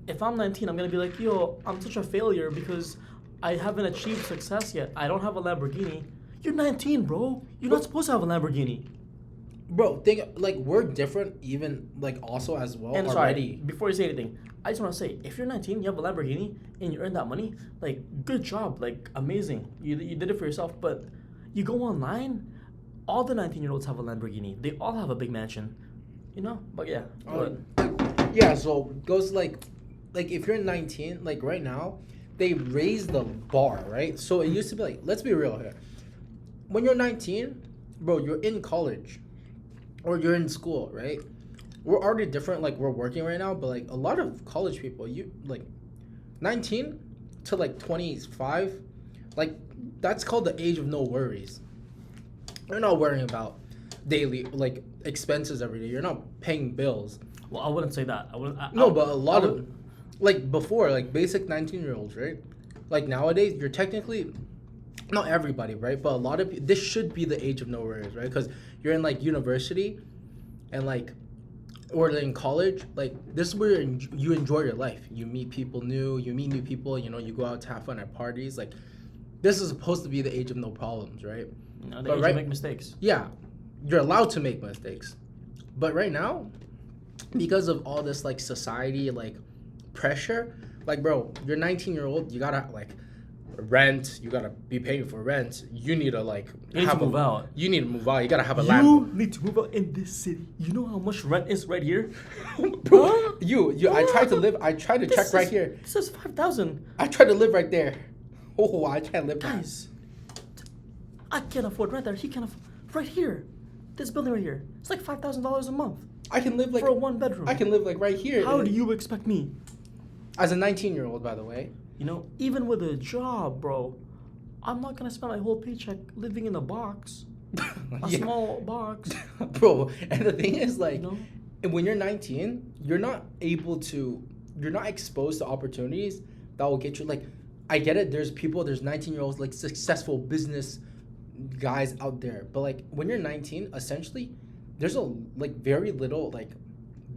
if I'm 19, I'm gonna be like, yo, I'm such a failure because I haven't achieved success yet. I don't have a Lamborghini. You're 19, bro. You're not supposed to have a Lamborghini. Bro, think like we're different even like also as well And already. sorry, before you say anything, I just want to say, if you're 19, you have a Lamborghini, and you earn that money, like, good job, like, amazing. You did it for yourself, but you go online, all the 19-year-olds have a Lamborghini. They all have a big mansion, you know? But yeah, go ahead. Yeah, so goes like if you're 19, like right now, they raise the bar, right? So it used to be like, let's be real here. When you're 19, bro, you're in college or you're in school, right? We're already different, like we're working right now, but like a lot of college people, you like 19 to like 25, like that's called the age of no worries. You're not worrying about daily like expenses every day. You're not paying bills. Well, I wouldn't say that. I wouldn't. But a lot of like before, like basic 19-year-olds, right? Like nowadays, you're technically not everybody, right? But a lot of this should be the age of no worries, right? Because you're in like university, and like, or in college, like this is where you enjoy your life. You meet people new. You meet new people. You know, you go out to have fun at parties. Like, this is supposed to be the age of no problems, right? No, But they right- make mistakes. Yeah, you're allowed to make mistakes, but right now, because of all this like society like pressure, like bro, you're 19-year-old, you gotta like rent, you gotta be paying for rent, you need to like You need to move out. You need to move out. You gotta have a You land. need to move out in this city. You know how much rent is right here? Bro, Huh? you I tried to live. I tried to This check right is- here. This is 5,000. I tried to live right there. Oh, I can't live there. Guys, I can't afford rent there. He can afford right here. This building right here. It's like $5,000 a month I can live like for a one bedroom. I can live like right here. How do you expect me? As a 19-year-old, by the way. You know, even with a job, bro, I'm not gonna spend my whole paycheck living in a box, a Yeah. small box. Bro, and the thing is like, You know? and when you're 19, you're not exposed to opportunities that will get you like, I get it, there's 19-year-olds like successful business guys out there, but like when you're 19, essentially there's a like very little like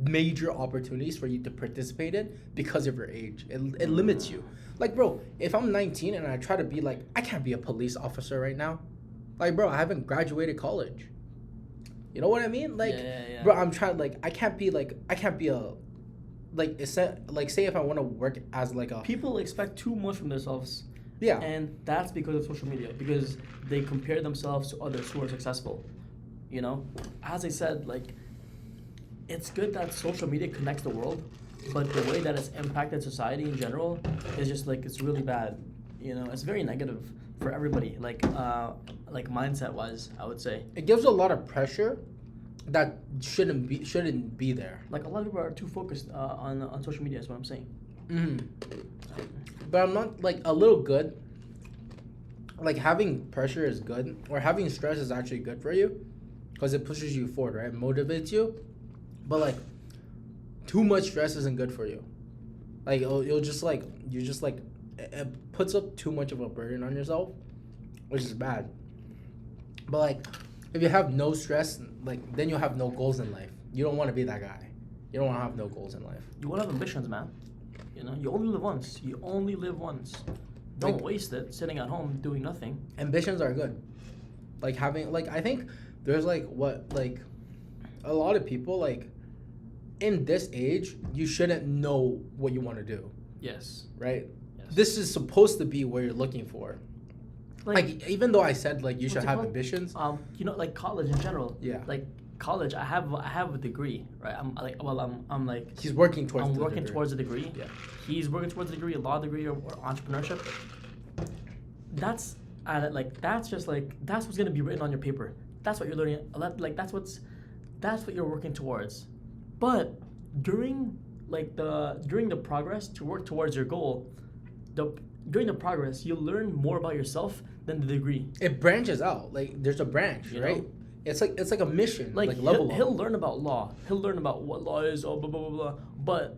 major opportunities for you to participate in because of your age. It limits you. Like bro, if I'm 19 and I try to be like, I can't be a police officer right now. Like bro, I haven't graduated college. You know what I mean? Like, Yeah. bro, I'm trying like I can't be a like it's like say if I want to work as like a People expect too much from themselves, yeah and that's because of social media. Because they compare themselves to others who are successful. You know, as I said, like, it's good that social media connects the world, but the way that it's impacted society in general is just like it's really bad. You know, it's very negative. for everybody. Like mindset wise, I would say. It gives a lot of pressure that shouldn't be there. Like a lot of people are too focused on social media. Is what I'm saying. But I'm not like a little good. Like having pressure is good, or having stress is actually good for you, because it pushes you forward, right? It motivates you. But like, too much stress isn't good for you. Like you'll just like it puts up too much of a burden on yourself, which is bad. But like, if you have no stress, like then you'll have no goals in life. You don't want to be that guy. You don't want to have no goals in life. You want to have ambitions, man. You know, you only live once. You only live once. Don't waste it sitting at home doing nothing. Ambitions are good. Like having like I think there's like a lot of people like in this age you shouldn't know what you want to do. Yes. Right? Yes. This is supposed to be what you're looking for. Like even though I said like you should have ambitions. You know, like college in general. Yeah. Like college, I have a degree, right? I'm like he's working towards. I'm working towards a degree. Yeah. He's working towards a degree, a law degree, or entrepreneurship. That's just like that's what's gonna be written on your paper. That's what you're learning. Like that's what you're working towards. But during the progress to work towards your goal, during the progress you'll learn more about yourself than the degree. It branches out. Like there's a branch, right? Know? It's like a mission. Like he'll learn about law. He'll learn about what law is. Blah blah blah blah. But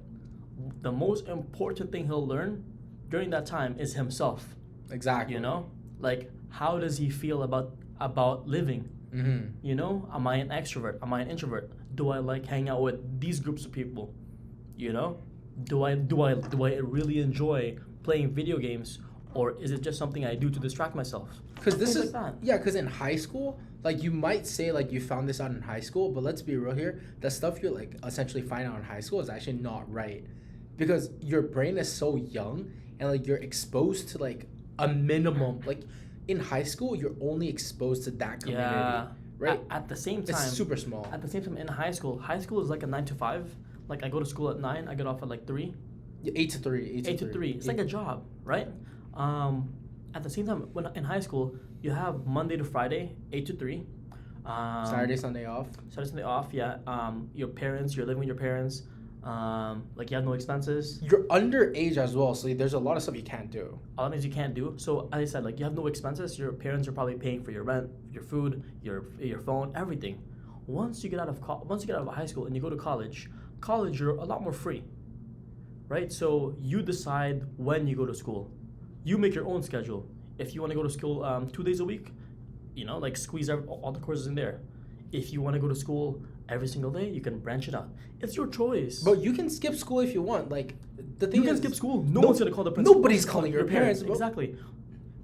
the most important thing he'll learn during that time is himself. Exactly. You know, like how does he feel about living? Mm-hmm. You know, am I an extrovert? Am I an introvert? Do I like hang out with these groups of people? You know, do I really enjoy playing video games, or is it just something I do to distract myself? Because this is like that. Yeah. Because in high school, like you might say like you found this out in high school, but let's be real here. The stuff you like essentially find out in high school is actually not right, because your brain is so young and like you're exposed to like a minimum like. In high school, you're only exposed to that community, right? At the same time, it's super small. At the same time, in high school is like a 9 to 5. Like I go to school at 9, I get off at like 3. 8 to 3. 8 to 3. It's like a job, right? At the same time, when in high school, you have Monday to Friday, 8 to 3. Saturday, Sunday off. Saturday, Sunday off. Yeah. You're living with your parents. Like you have no expenses. You're underage as well, so there's a lot of stuff you can't do. A lot of things you can't do. So as I said, like you have no expenses. Your parents are probably paying for your rent, your food, your phone, everything. Once you get out of high school and you go to college, you're a lot more free, right? So you decide when you go to school. You make your own schedule. If you want to go to school 2 days a week, you know, like squeeze all the courses in there. If you want to go to school every single day, you can branch it out. It's your choice. But you can skip school if you want. Like the thing you is, can skip school. No one's gonna call the principal. Nobody's calling your parents, bro. Exactly.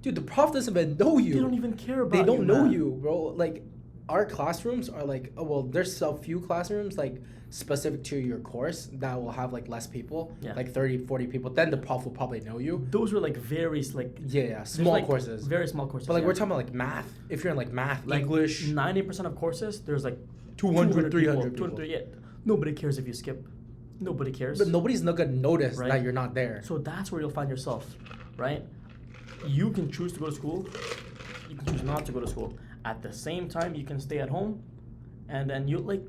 Dude, the prof doesn't even know you. They don't even care about. They don't know man. you, bro. Like our classrooms are like, there's a few classrooms like specific to your course that will have like less people, like 30, 40 people. Then the prof will probably know you. Those were like very small courses. Very small courses. But like we're talking about like math. If you're in like math, like English, 90% of courses there's like 200, 300 people. 200. Nobody cares if you skip. Nobody cares. But nobody's not gonna notice that you're not there. So that's where you'll find yourself, right? You can choose to go to school. You can choose not to go to school. At the same time, you can stay at home, and then you like.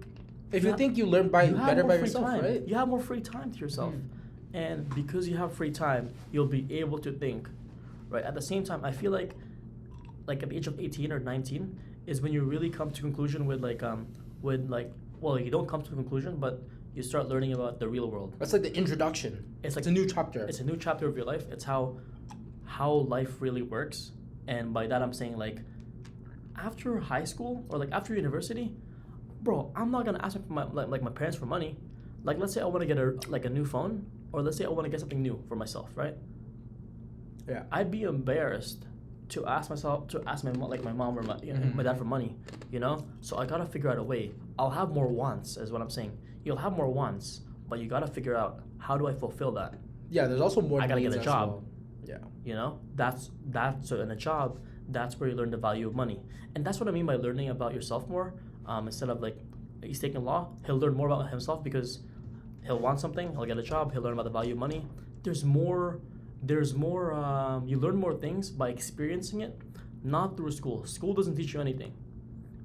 If you think you learn better by yourself, right? You have more free time to yourself, and because you have free time, you'll be able to think, right? At the same time, I feel like at the age of 18 or 19 is when you really come to conclusion with you don't come to a conclusion, but you start learning about the real world. That's like the introduction. It's a new chapter. It's a new chapter of your life. It's how life really works. And by that I'm saying like after high school or like after university, bro, I'm not gonna ask my parents for money. Like let's say I want to get a new phone, or let's say I want to get something new for myself, right? Yeah. I'd be embarrassed to ask my mom or my dad for money, you know? So I gotta figure out a way. I'll have more wants, is what I'm saying. You'll have more wants, but you gotta figure out how do I fulfill that? Yeah, there's also more. I gotta get a job. Well. Yeah. You know, so in a job, that's where you learn the value of money, and that's what I mean by learning about yourself more. Instead of like he's taking law, he'll learn more about himself because he'll want something, he'll get a job, he'll learn about the value of money. There's more there's more. You learn more things by experiencing it, not through school. School doesn't teach you anything.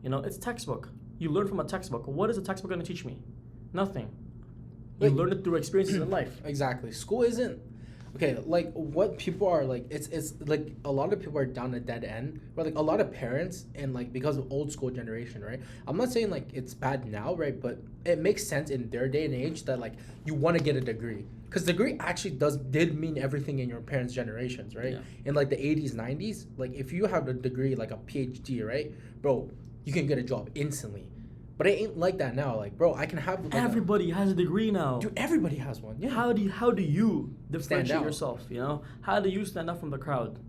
You know, it's textbook. You learn from a textbook. What is a textbook going to teach me? Nothing. You Like- learn it through experiences in life. Exactly. School isn't okay. Like what people are like, it's like a lot of people are down a dead end. But like a lot of parents and like because of old school generation, right? I'm not saying like it's bad now, right? But it makes sense in their day and age that like you want to get a degree because degree actually did mean everything in your parents' generations, right? Yeah. In like the 80s, 90s, like if you have a degree like a PhD, right, bro, you can get a job instantly. But it ain't like that now. Like, bro, I can have like Everybody has a degree now. dude, everybody has one. Yeah. How do you differentiate out. yourself? You know, how do you stand out from the crowd?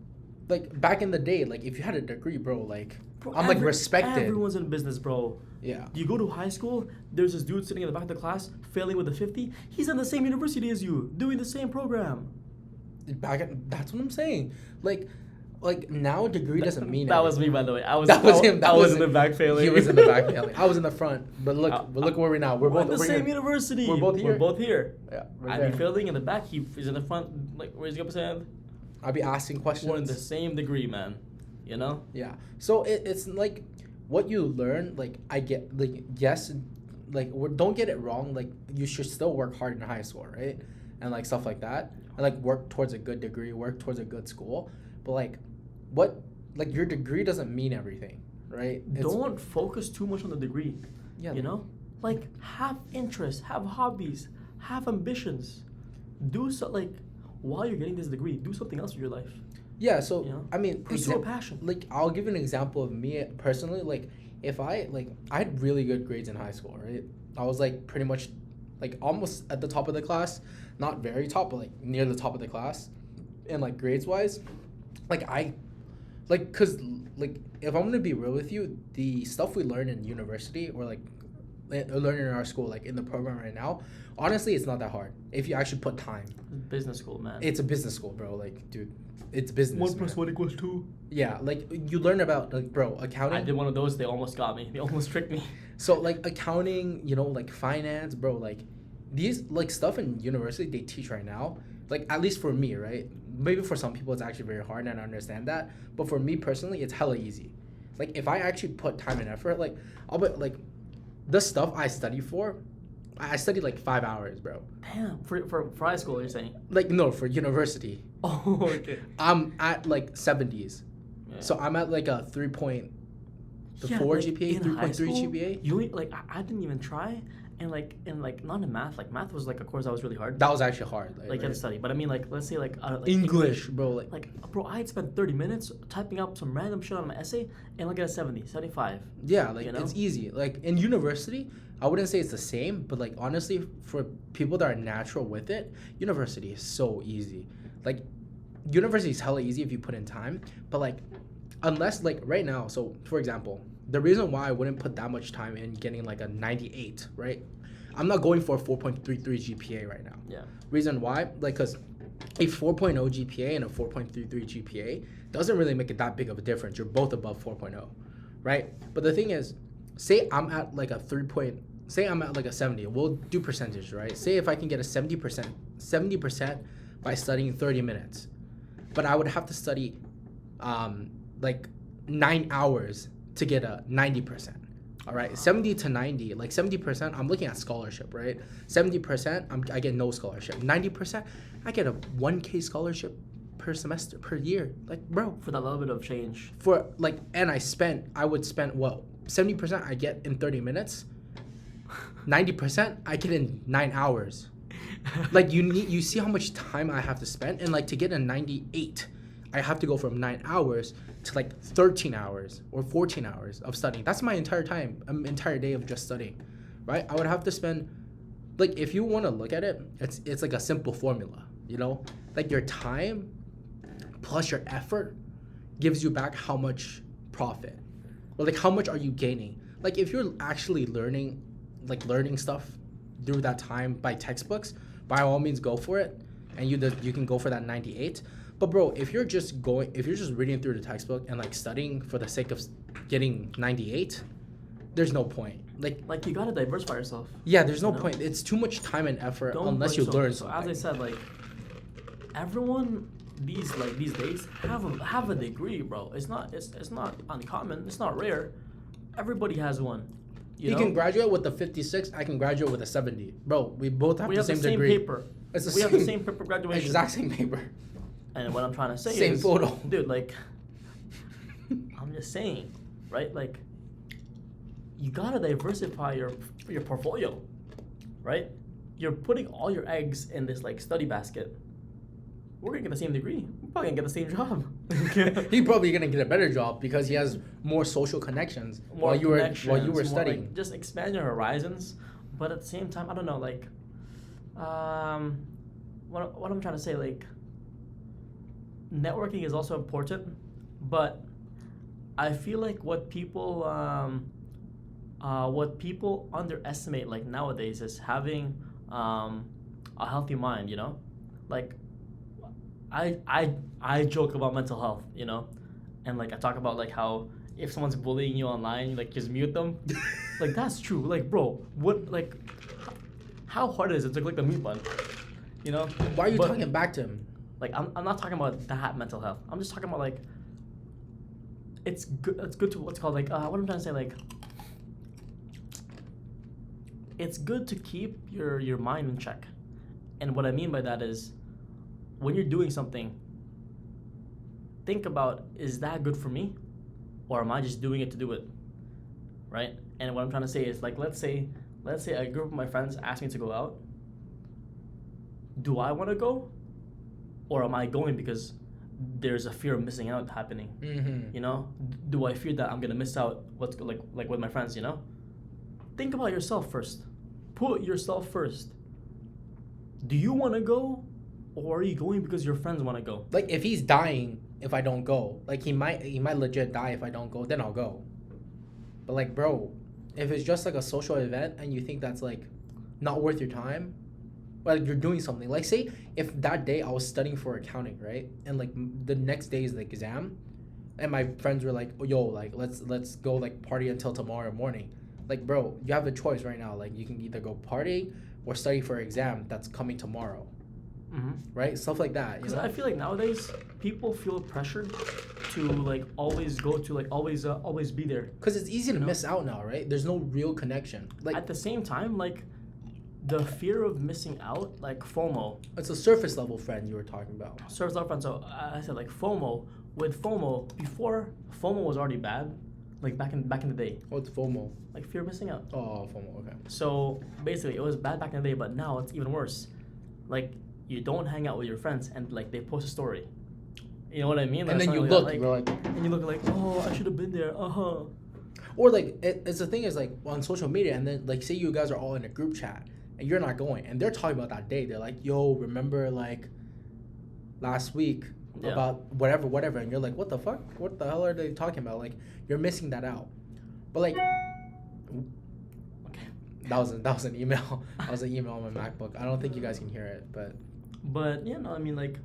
Like back in the day, like if you had a degree, bro, like Bro, I'm like respected. Everyone's in business, bro. Yeah. You go to high school, there's this dude sitting in the back of the class, failing with a 50. He's in the same university as you, doing the same program. That's what I'm saying. Like now degree doesn't mean That anything. was me, by the way. I was That was him. I was in the back failing. He was in the back failing. I was in the front. But look where we're now. We're We're both in the over same here. university. We're both here. We're both here. Yeah. I'd be failing in the back. He is in the front. Like, where's he up his hand? I'll be asking questions. We're in the same degree, man. You know? Yeah. So it's like what you learn. Like I get like yes, like don't get it wrong. Like you should still work hard in high school, right? And like stuff like that, and like work towards a good degree, work towards a good school. But like, what like your degree doesn't mean everything, right? Don't focus too much on the degree. Yeah. You know? Like, have interests, have hobbies, have ambitions. Do so, like, while you're getting this degree, do something else with your life. Yeah, so You know? I mean, Pursue a passion. like I'll give an example of me personally. Like if I had really good grades in high school, right? I was like pretty much like almost at the top of the class, not very top, but like near the top of the class, and like grades wise, cause like if I'm gonna be real with you, the stuff we learn in university or like learn in our school, like in the program right now, honestly, it's not that hard if you actually put time. Business school, man. It's a business school, bro. Like, dude, it's business. 1 + 1 = 2. Yeah, like you learn about like bro, accounting. I did one of those. They almost got me. They almost tricked me. So like accounting, you know, like finance, bro, like these like stuff in university they teach right now. Like at least for me, right? Maybe for some people it's actually very hard and I understand that. But for me personally, it's hella easy. Like if I actually put time and effort, like I'll bet like the stuff I study for, I study like 5 hours, bro. Damn. For high school, you're saying? Like no, for university. Oh, okay. I'm at like 70s. Yeah. So I'm at like a 3.4 GPA, in high 3.3 school, GPA. You like I didn't even try, and like not in math. Like math was like a course that was really hard. That was actually hard. Like you had right? to study. But I mean, like let's say like English, bro. Like bro, I had spent 30 minutes typing up some random shit on my essay, and I'll get a 70, 75. Yeah, like you know? it's easy. Like in university, I wouldn't say it's the same, but like honestly, for people that are natural with it, university is so easy. Like university is hella easy if you put in time, but like unless like right now, so for example, the reason why I wouldn't put that much time in getting like a 98, right? I'm not going for a 4.33 GPA right now. Yeah. Reason why? Like, because a 4.0 GPA and a 4.33 GPA doesn't really make it that big of a difference. You're both above 4.0, right? But the thing is, say I'm at like a say I'm at like a 70. We'll do percentage, right? Say if I can get a 70% by studying 30 minutes, but I would have to study like 9 hours to get a 90%. All right, 70 to 90, like 70%, I'm looking at scholarship, right? 70%, I get no scholarship. 90%, I get a 1K scholarship per semester, per year. Like, bro. For that little bit of change. For, like, and I would spend, well, 70% I get in 30 minutes. 90% I get in 9 hours. Like, you see how much time I have to spend? And, like, to get a 98, I have to go from 9 hours to like 13 hours or 14 hours of studying. That's my entire time, entire day of just studying, right? I would have to spend, like, if you want to look at it, it's like a simple formula, you know? Like your time plus your effort gives you back how much profit, or like how much are you gaining? Like if you're actually learning stuff through that time by textbooks, by all means go for it, and you can go for that 98. But bro, if you're just reading through the textbook and like studying for the sake of getting 98, there's no point. Like you gotta diversify yourself. Yeah, there's no know? point. It's too much time and effort Don't unless you learn So something. as I said, like everyone these days have a degree, bro. It's not uncommon. It's not rare. Everybody has one. You can graduate with a 56. I can graduate with a 70. Bro, we both have the same degree. Paper. It's We have the same paper graduation. Exact same paper. And what I'm trying to say Same is, photo. dude, like, I'm just saying, right? Like, you gotta diversify your portfolio, right? You're putting all your eggs in this like study basket. We're gonna get the same degree. We're probably gonna get the same job. He's probably gonna get a better job because he has more social connections while you were studying. Like, just expand your horizons, but at the same time, I don't know, like, what I'm trying to say, like, networking is also important, but I feel like what people underestimate like nowadays is having a healthy mind. You know, like I joke about mental health. You know, and like I talk about like how if someone's bullying you online, like just mute them. Like that's true. Like bro, what like how hard is it to click the mute button? You know. Why are you talking back to him? Like I'm not talking about that mental health. I'm just talking about like it's good to what's called like what I'm trying to say, like it's good to keep your mind in check. And what I mean by that is when you're doing something, think about, is that good for me? Or am I just doing it to do it? Right? And what I'm trying to say is like let's say a group of my friends ask me to go out. Do I want to go? Or am I going because there's a fear of missing out happening? Mm-hmm. You know, do I fear that I'm gonna miss out what's like with my friends? You know, think about yourself first. Put yourself first. Do you want to go, or are you going because your friends want to go? Like if he's dying if I don't go, like he might legit die if I don't go, then I'll go. But like, bro, if it's just like a social event and you think that's like not worth your time. Like you're doing something. Like say if that day I was studying for accounting, right? And like the next day is the exam, and my friends were like, oh, "Yo, like let's go like party until tomorrow morning." Like, bro, you have a choice right now. Like you can either go party or study for an exam that's coming tomorrow, right? Stuff like that. Because I feel like nowadays people feel pressured to like always go to like always be there. Because it's easy to miss out now, right? There's no real connection. Like at the same time, like. The fear of missing out, like FOMO. It's a surface level friend you were talking about. Surface level friend. So I said like FOMO. With FOMO, before FOMO was already bad, like back in the day. What's FOMO? Like fear of missing out. Oh, FOMO. Okay. So basically, it was bad back in the day, but now it's even worse. Like you don't hang out with your friends, and like they post a story. You know what I mean? Like, and then you like look, that, you're like, and you look like, oh, I should have been there. Or like it's the thing is like on social media, and then like say you guys are all in a group chat. And you're not going, and they're talking about that day. They're like, "Yo, remember like last week about whatever," and you're like, "What the fuck? What the hell are they talking about?" Like you're missing that out. But like, okay, that was an email. That was an email on my MacBook. I don't think you guys can hear it, but yeah, no, I mean like,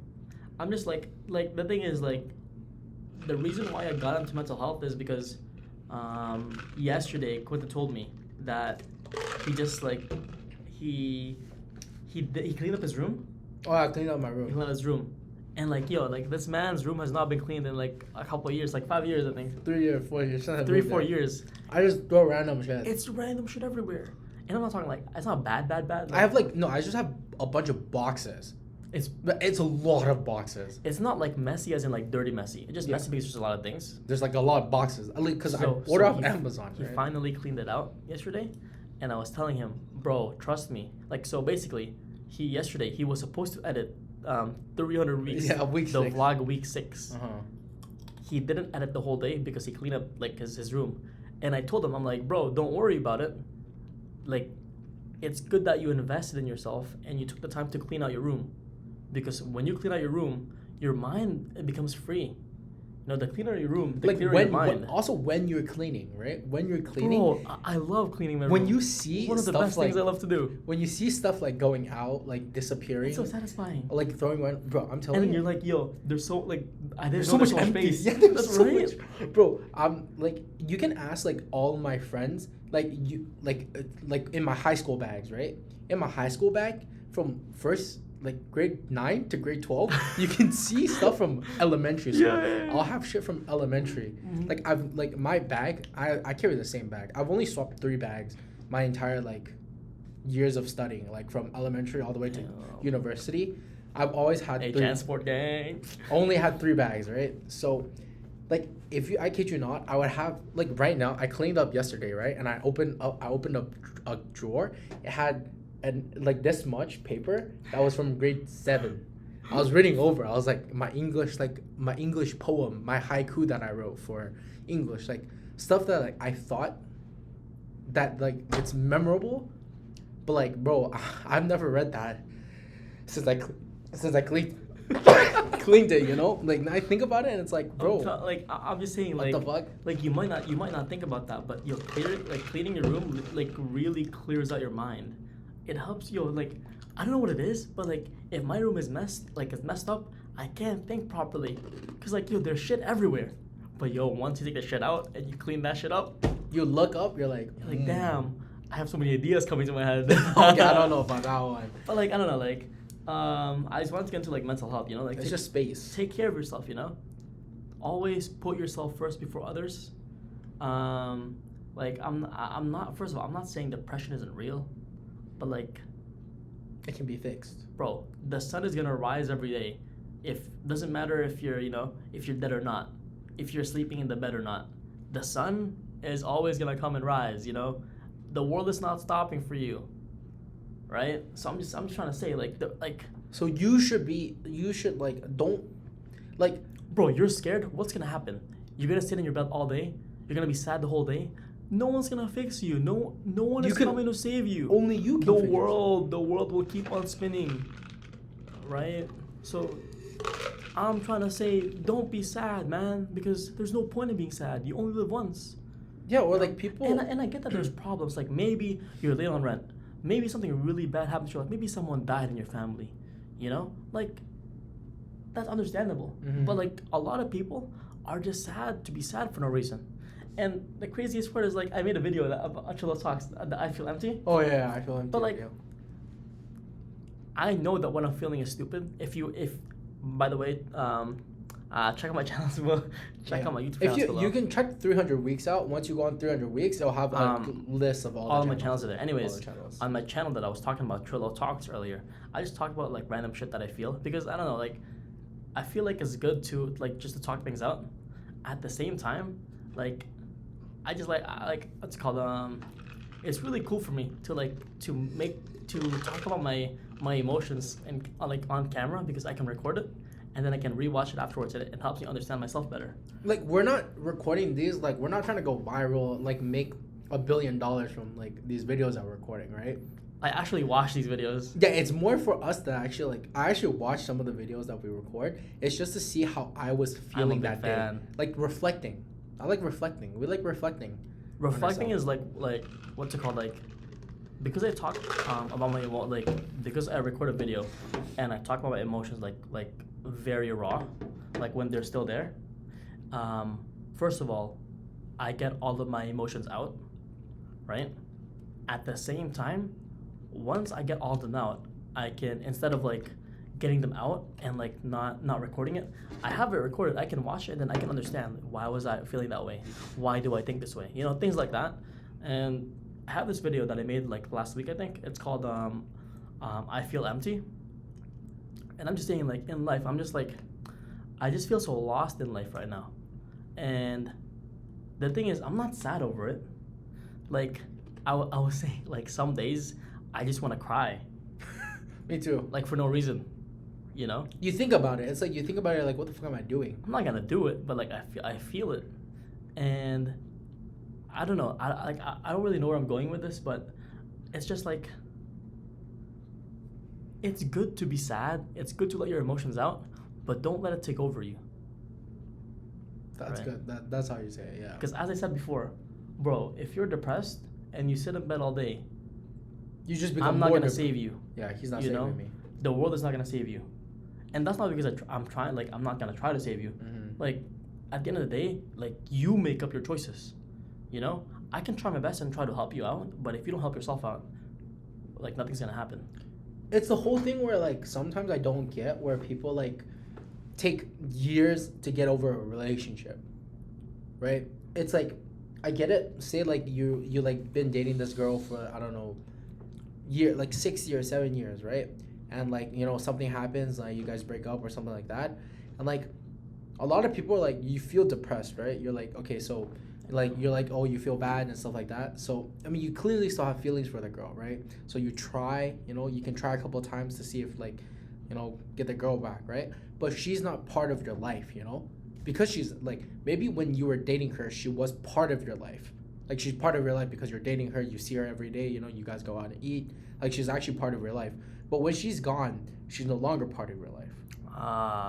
I'm just like the thing is like, the reason why I got into mental health is because, yesterday Kunteng told me that he just like. He cleaned up his room. Oh, I cleaned up my room. He cleaned up his room. And like, yo, like this man's room has not been cleaned in like a couple of years, like 5 years, I think. 3 years, 4 years. 3-4 years. I just throw random shit. It's random shit everywhere. And I'm not talking like, it's not bad. Like, I have like, no, I just have a bunch of boxes. It's a lot of boxes. It's not like messy as in like dirty messy. It's just messy because there's a lot of things. There's like a lot of boxes. Because I order off Amazon. He finally cleaned it out yesterday. And I was telling him, bro, trust me. Like, so basically, yesterday he was supposed to edit 300 weeks. Yeah, week 6. The vlog week 6. Uh-huh. He didn't edit the whole day because he cleaned up like his room. And I told him, I'm like, bro, don't worry about it. Like, it's good that you invested in yourself and you took the time to clean out your room. Because when you clean out your room, your mind it becomes free. No, the cleaner your room, the clearer your mind. Also, when you're cleaning, right? When you're cleaning. Bro, I love cleaning my room. When you see one of the best things I love to do. When you see stuff like going out, like disappearing. It's so satisfying. Like throwing one, bro. I'm telling you. And then you're like, yo, there's so like, there's so much empty space. Yeah, that's so right, much, bro. Like you can ask like all my friends, like in my high school bags, right? In my high school bag from first like grade 9 to grade 12, you can see stuff from elementary school. Yeah. I'll have shit from elementary. Like I've like my bag, I carry the same bag. I've only swapped 3 bags my entire like years of studying, like from elementary all the way to university. I've always had Hey, 3 transport gang. only had 3 bags, right? So like if you I kid you not, I would have like right now I cleaned up yesterday, right? And I opened up a drawer. It had like this much paper that was from grade 7. I was reading over. I was like my English poem, my haiku that I wrote for English, like stuff that like I thought that like it's memorable, but like bro, I've never read that since I cleaned cleaned it, you know? Like I think about it and it's like, bro, Like I'm just saying, what like the fuck? like you might not think about that, but you're cleaning your room like really clears out your mind. It helps you like I don't know what it is, but like if my room is messed up, I can't think properly, cause like there's shit everywhere. But once you take the shit out and you clean that shit up, You look up, you're like, damn, I have so many ideas coming to my head. Okay, I don't know about that one. But like I don't know, like I just wanted to get into like mental health, like It's just space. take care of yourself, always put yourself first before others. Like I'm not, first of all, I'm not saying depression isn't real, but like, It can be fixed. bro, the sun is gonna rise every day. Doesn't matter if you're if you're dead or not, if you're sleeping in the bed or not, the sun is always gonna come and rise. The world is not stopping for you, right? So I'm just trying to say like So you should like don't like bro, you're scared. What's gonna happen? You're gonna sit in your bed all day. You're gonna be sad the whole day. No one's gonna fix you. No one You is can- coming to save you. only you can The fix world will keep on spinning, right? So I'm trying to say, don't be sad, man, because there's no point in being sad. You only live once. Yeah, or like people And I get that there's problems. Like maybe you're late on rent. Maybe something really bad happened to you. Like maybe someone died in your family. Like that's understandable. Mhm. But like a lot of people are just sad to be sad for no reason. And the craziest part is like I made a video about Chilo Talks that I feel empty. Oh yeah, I feel empty. But, like, yeah. I know that what I'm feeling is stupid. By the way, check out my channel as well. Check out my YouTube channel. If you can check 300 weeks out. Once you go on 300 weeks, it'll have a list of all of the my channels are there. Anyways, all the channels. on my channel that I was talking about, Trillo Talks earlier, I just talked about like random shit that I feel because I don't know, like I feel like it's good to like just to talk things out. At the same time, like I just like what's it called it's really cool for me to talk about my emotions and like on camera because I can record it and then I can rewatch it afterwards and it helps me understand myself better. Like we're not recording these. Like we're not trying to go viral. Like make $1 billion from like these videos that we're recording, right? I actually watch these videos. Yeah, it's more for us to actually like. I actually watch some of the videos that we record. It's just to see how I was feeling that fan. day. Like reflecting. I like reflecting. We like reflecting. Reflecting is like what's it called, like because I talk about my because I record a video and I talk about my emotions like very raw, like when they're still there. First of all, I get all of my emotions out, right? At the same time, once I get all of them out, I can, instead of like getting them out and like not recording it, I have it recorded. I can watch it and then I can understand why was I feeling that way, why do I think this way, things like that. And I have this video that I made like last week, I think. It's called I Feel Empty. And I'm just saying, like, in life, I'm just like, I just feel so lost in life right now. And the thing is, I'm not sad over it. Like I was saying, like some days I just want to cry, Me too. like for no reason. You think about it. It's like you think about it like, what the fuck am I doing? I'm not gonna do it, but like I feel it, and I don't know. I don't really know where I'm going with this, but it's just like it's good to be sad. It's good to let your emotions out, but don't let it take over you. That's Right. good. That's how you say it. Yeah. Because as I said before, bro, if you're depressed and you sit in bed all day, You just become I'm not more gonna dep- save you. Yeah, he's not you saving know? me. The world is not gonna save you, and that's not because I'm trying. Like I'm not gonna try to save you. Mm-hmm. Like at the end of the day, like you make up your choices. I can try my best and try to help you out, but if you don't help yourself out, like nothing's gonna happen. it's the whole thing where like sometimes I don't get where people like take years to get over a relationship, right? It's like I get it. Say like you like been dating this girl for I don't know, like 6 years, 7 years, right? And like something happens, like you guys break up or something like that, and like a lot of people are like you feel depressed, right? You're like okay, so like you're like oh you feel bad and stuff like that. So I mean you clearly still have feelings for the girl, right? So you try, you can try a couple of times to see if like get the girl back, right? But she's not part of your life, because she's like maybe when you were dating her she was part of your life, like she's part of your life because you're dating her, you see her every day, you guys go out and eat, like she's actually part of your life. But when she's gone she's no longer part of your life.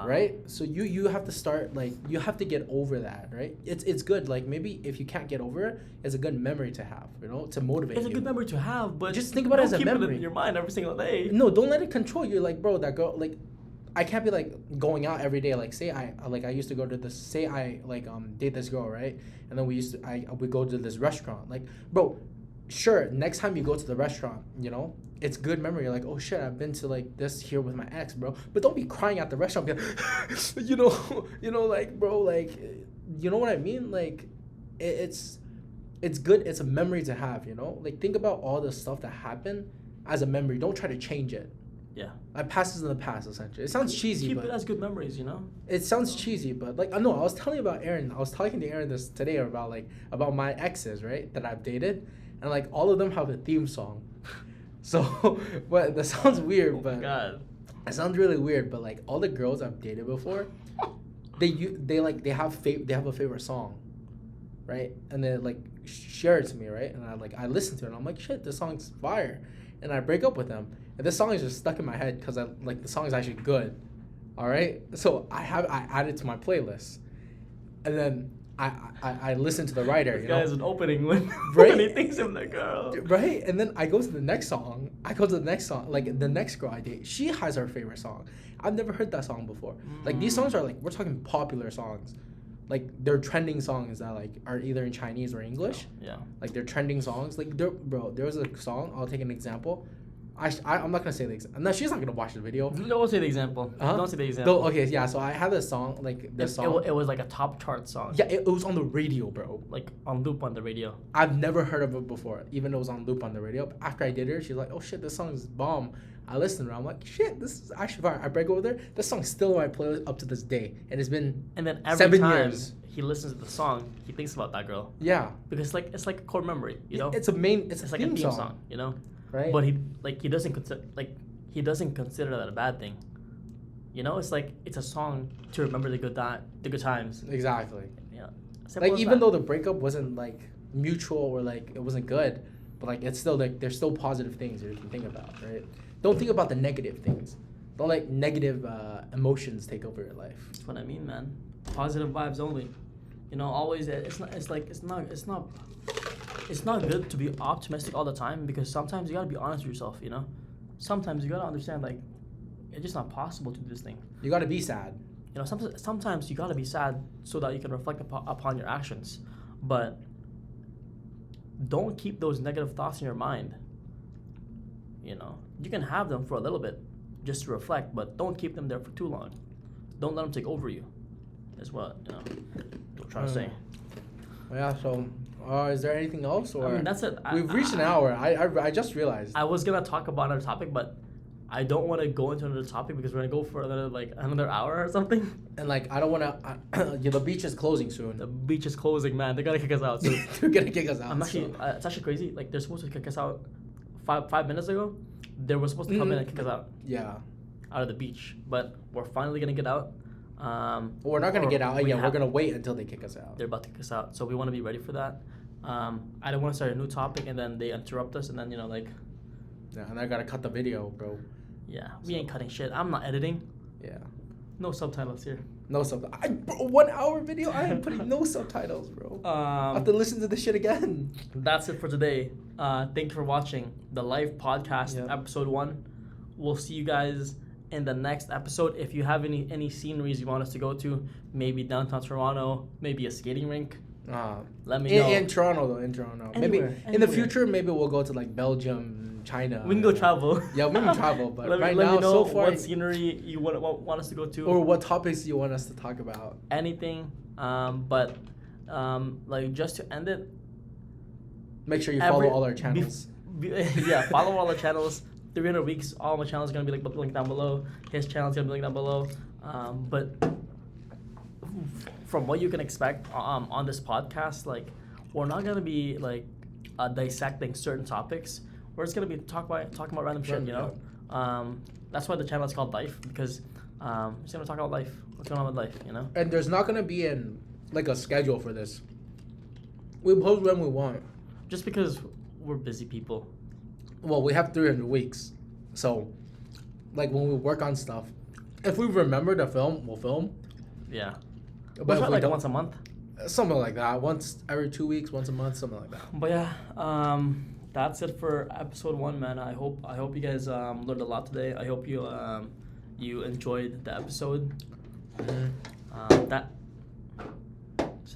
Right? So you have to start, like you have to get over that, right? It's good, like maybe if you can't get over it, it's a good memory to have, to motivate It's a good memory to have, but just think about it as a keep memory it in your mind every single day. No, don't let it control you. Like bro, that girl, like I can't be like going out every day. Like say I used to go to this, say I like date this girl, right? And then I would go to this restaurant. Like bro, sure, next time you go to the restaurant, it's good memory. You're like, oh shit, I've been to like this here with my ex, bro. But don't be crying at the restaurant. Like bro, like you know what I mean? Like it's good. It's a memory to have. Like think about all the stuff that happened as a memory. Don't try to change it. Yeah. Like past is in the past, essentially. It sounds cheesy, Keep but it as good memories, It sounds cheesy, but like I know I was telling you about Aaron. I was talking to Aaron this today about my exes, right? That I've dated, and like all of them have a theme song. So, but that sounds weird, but God. It sounds really weird. But like all the girls I've dated before, they have a favorite song, right? And they like share it to me, right? And I listen to it, and I'm like, shit, this song's fire. And I break up with them, and this song is just stuck in my head because I like the song is actually good. All right, so I add it to my playlist, and then I listen to the writer. This guy has an opening when Right? when he thinks of the girl. Right, and then I go to the next song. Like the next girl I date, she has her favorite song. I've never heard that song before. Like these songs are like we're talking popular songs, like they're trending songs that like are either in Chinese or English. Yeah. Like they're trending songs. Like there was a song. I'll take an example. I'm not gonna say the example. No, she's not gonna watch the video. Don't say the example. Uh-huh. Don't say the example. Okay, yeah. So I have this song, like this song. It was like a top chart song. Yeah, it was on the radio, bro. Like on loop on the radio. I've never heard of it before, even though it was on loop on the radio. But after I did it, she's like, "Oh shit, this song's bomb." I listened to her. I'm like, "Shit, this is actually fire." I break over there. This song's still on my playlist up to this day, and it's been And then every 7 time years. he listens to the song, he thinks about that girl. Yeah, Because it's like a core memory, It's a It's a like theme a theme song, song, right? But he doesn't consider that a bad thing. It's like it's a song to remember the good times. Exactly. Yeah. Like even though the breakup wasn't like mutual or like it wasn't good, but like it's still like there's still positive things that you can think about, right? Don't think about the negative things. Don't let negative emotions take over your life. That's what I mean, man. Positive vibes only. Always it's not good to be optimistic all the time, because sometimes you gotta be honest with yourself. Sometimes you gotta understand like it's just not possible to do this thing. You gotta be sad. Sometimes you gotta be sad so that you can reflect upon your actions, but don't keep those negative thoughts in your mind. You can have them for a little bit just to reflect, but don't keep them there for too long. Don't let them take over you. Is what I'm trying to say. Yeah. So, is there anything else, or I mean, that's it. We've reached an hour. I just realized. I was gonna talk about another topic, but I don't want to go into another topic because we're gonna go for another hour or something. And like I don't want to. The beach is closing soon. The beach is closing, man. They're gonna kick us out. So They're gonna kick us out. I'm actually. It's actually crazy. Like they're supposed to kick us out 5 minutes ago. They were supposed to come in and kick us out. Yeah. Out of the beach, but we're finally gonna get out. Well, we're not gonna get out. Yeah, we're gonna wait until they kick us out. They're about to kick us out, so we want to be ready for that. I don't want to start a new topic and then they interrupt us and then Yeah, and I gotta cut the video, bro. Yeah, we ain't cutting shit. I'm not editing. Yeah. No subtitles here. No subtitles. 1 hour video. I am putting no subtitles, bro. I have to listen to this shit again. That's it for today. Thank you for watching the Life Podcast, Yep. episode 1. We'll see you guys in the next episode. If you have any sceneries you want us to go to, maybe downtown Toronto, maybe a skating rink, Let me know. In Toronto though. In Toronto. Maybe Anywhere, in the anywhere. future, maybe we'll go to like Belgium, China. We can go travel. Yeah, we can travel. But let right me now, know so far, what scenery you want us to go to. or what topics you want us to talk about. Anything. Like just to end it. Make sure you follow all our channels. Yeah, follow all our channels. 300 weeks. All my channels are gonna be linked down below. His channel's gonna be linked down below. But from what you can expect on this podcast, like we're not gonna be like dissecting certain topics. We're just gonna be talking about random shit, you know. That's why the channel is called Life, because we're just gonna talk about life. What's going on with life, you know? And there's not gonna be like a schedule for this. We post when we want. Just because we're busy people. Well, we have 300 weeks, so like when we work on stuff, if we remember to film, we'll film. Yeah. But We'll if try we like don't, once a month. something like that. Once every 2 weeks, once a month, something like that. But yeah, that's it for episode 1, man. I hope you guys learned a lot today. I hope you you enjoyed the episode. That's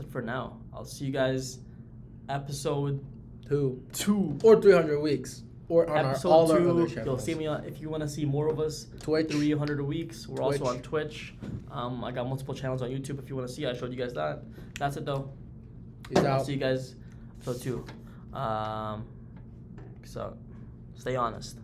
it for now. I'll see you guys episode 2 or 300 weeks, or on episode all 2. our other channels. You'll see me if you want to see more of us. Twitch. 300 weeks. We're also Twitch. on Twitch. I got multiple channels on YouTube if you want to see. I showed you guys that. That's it though. Peace I'll out. see you guys episode 2. So stay honest.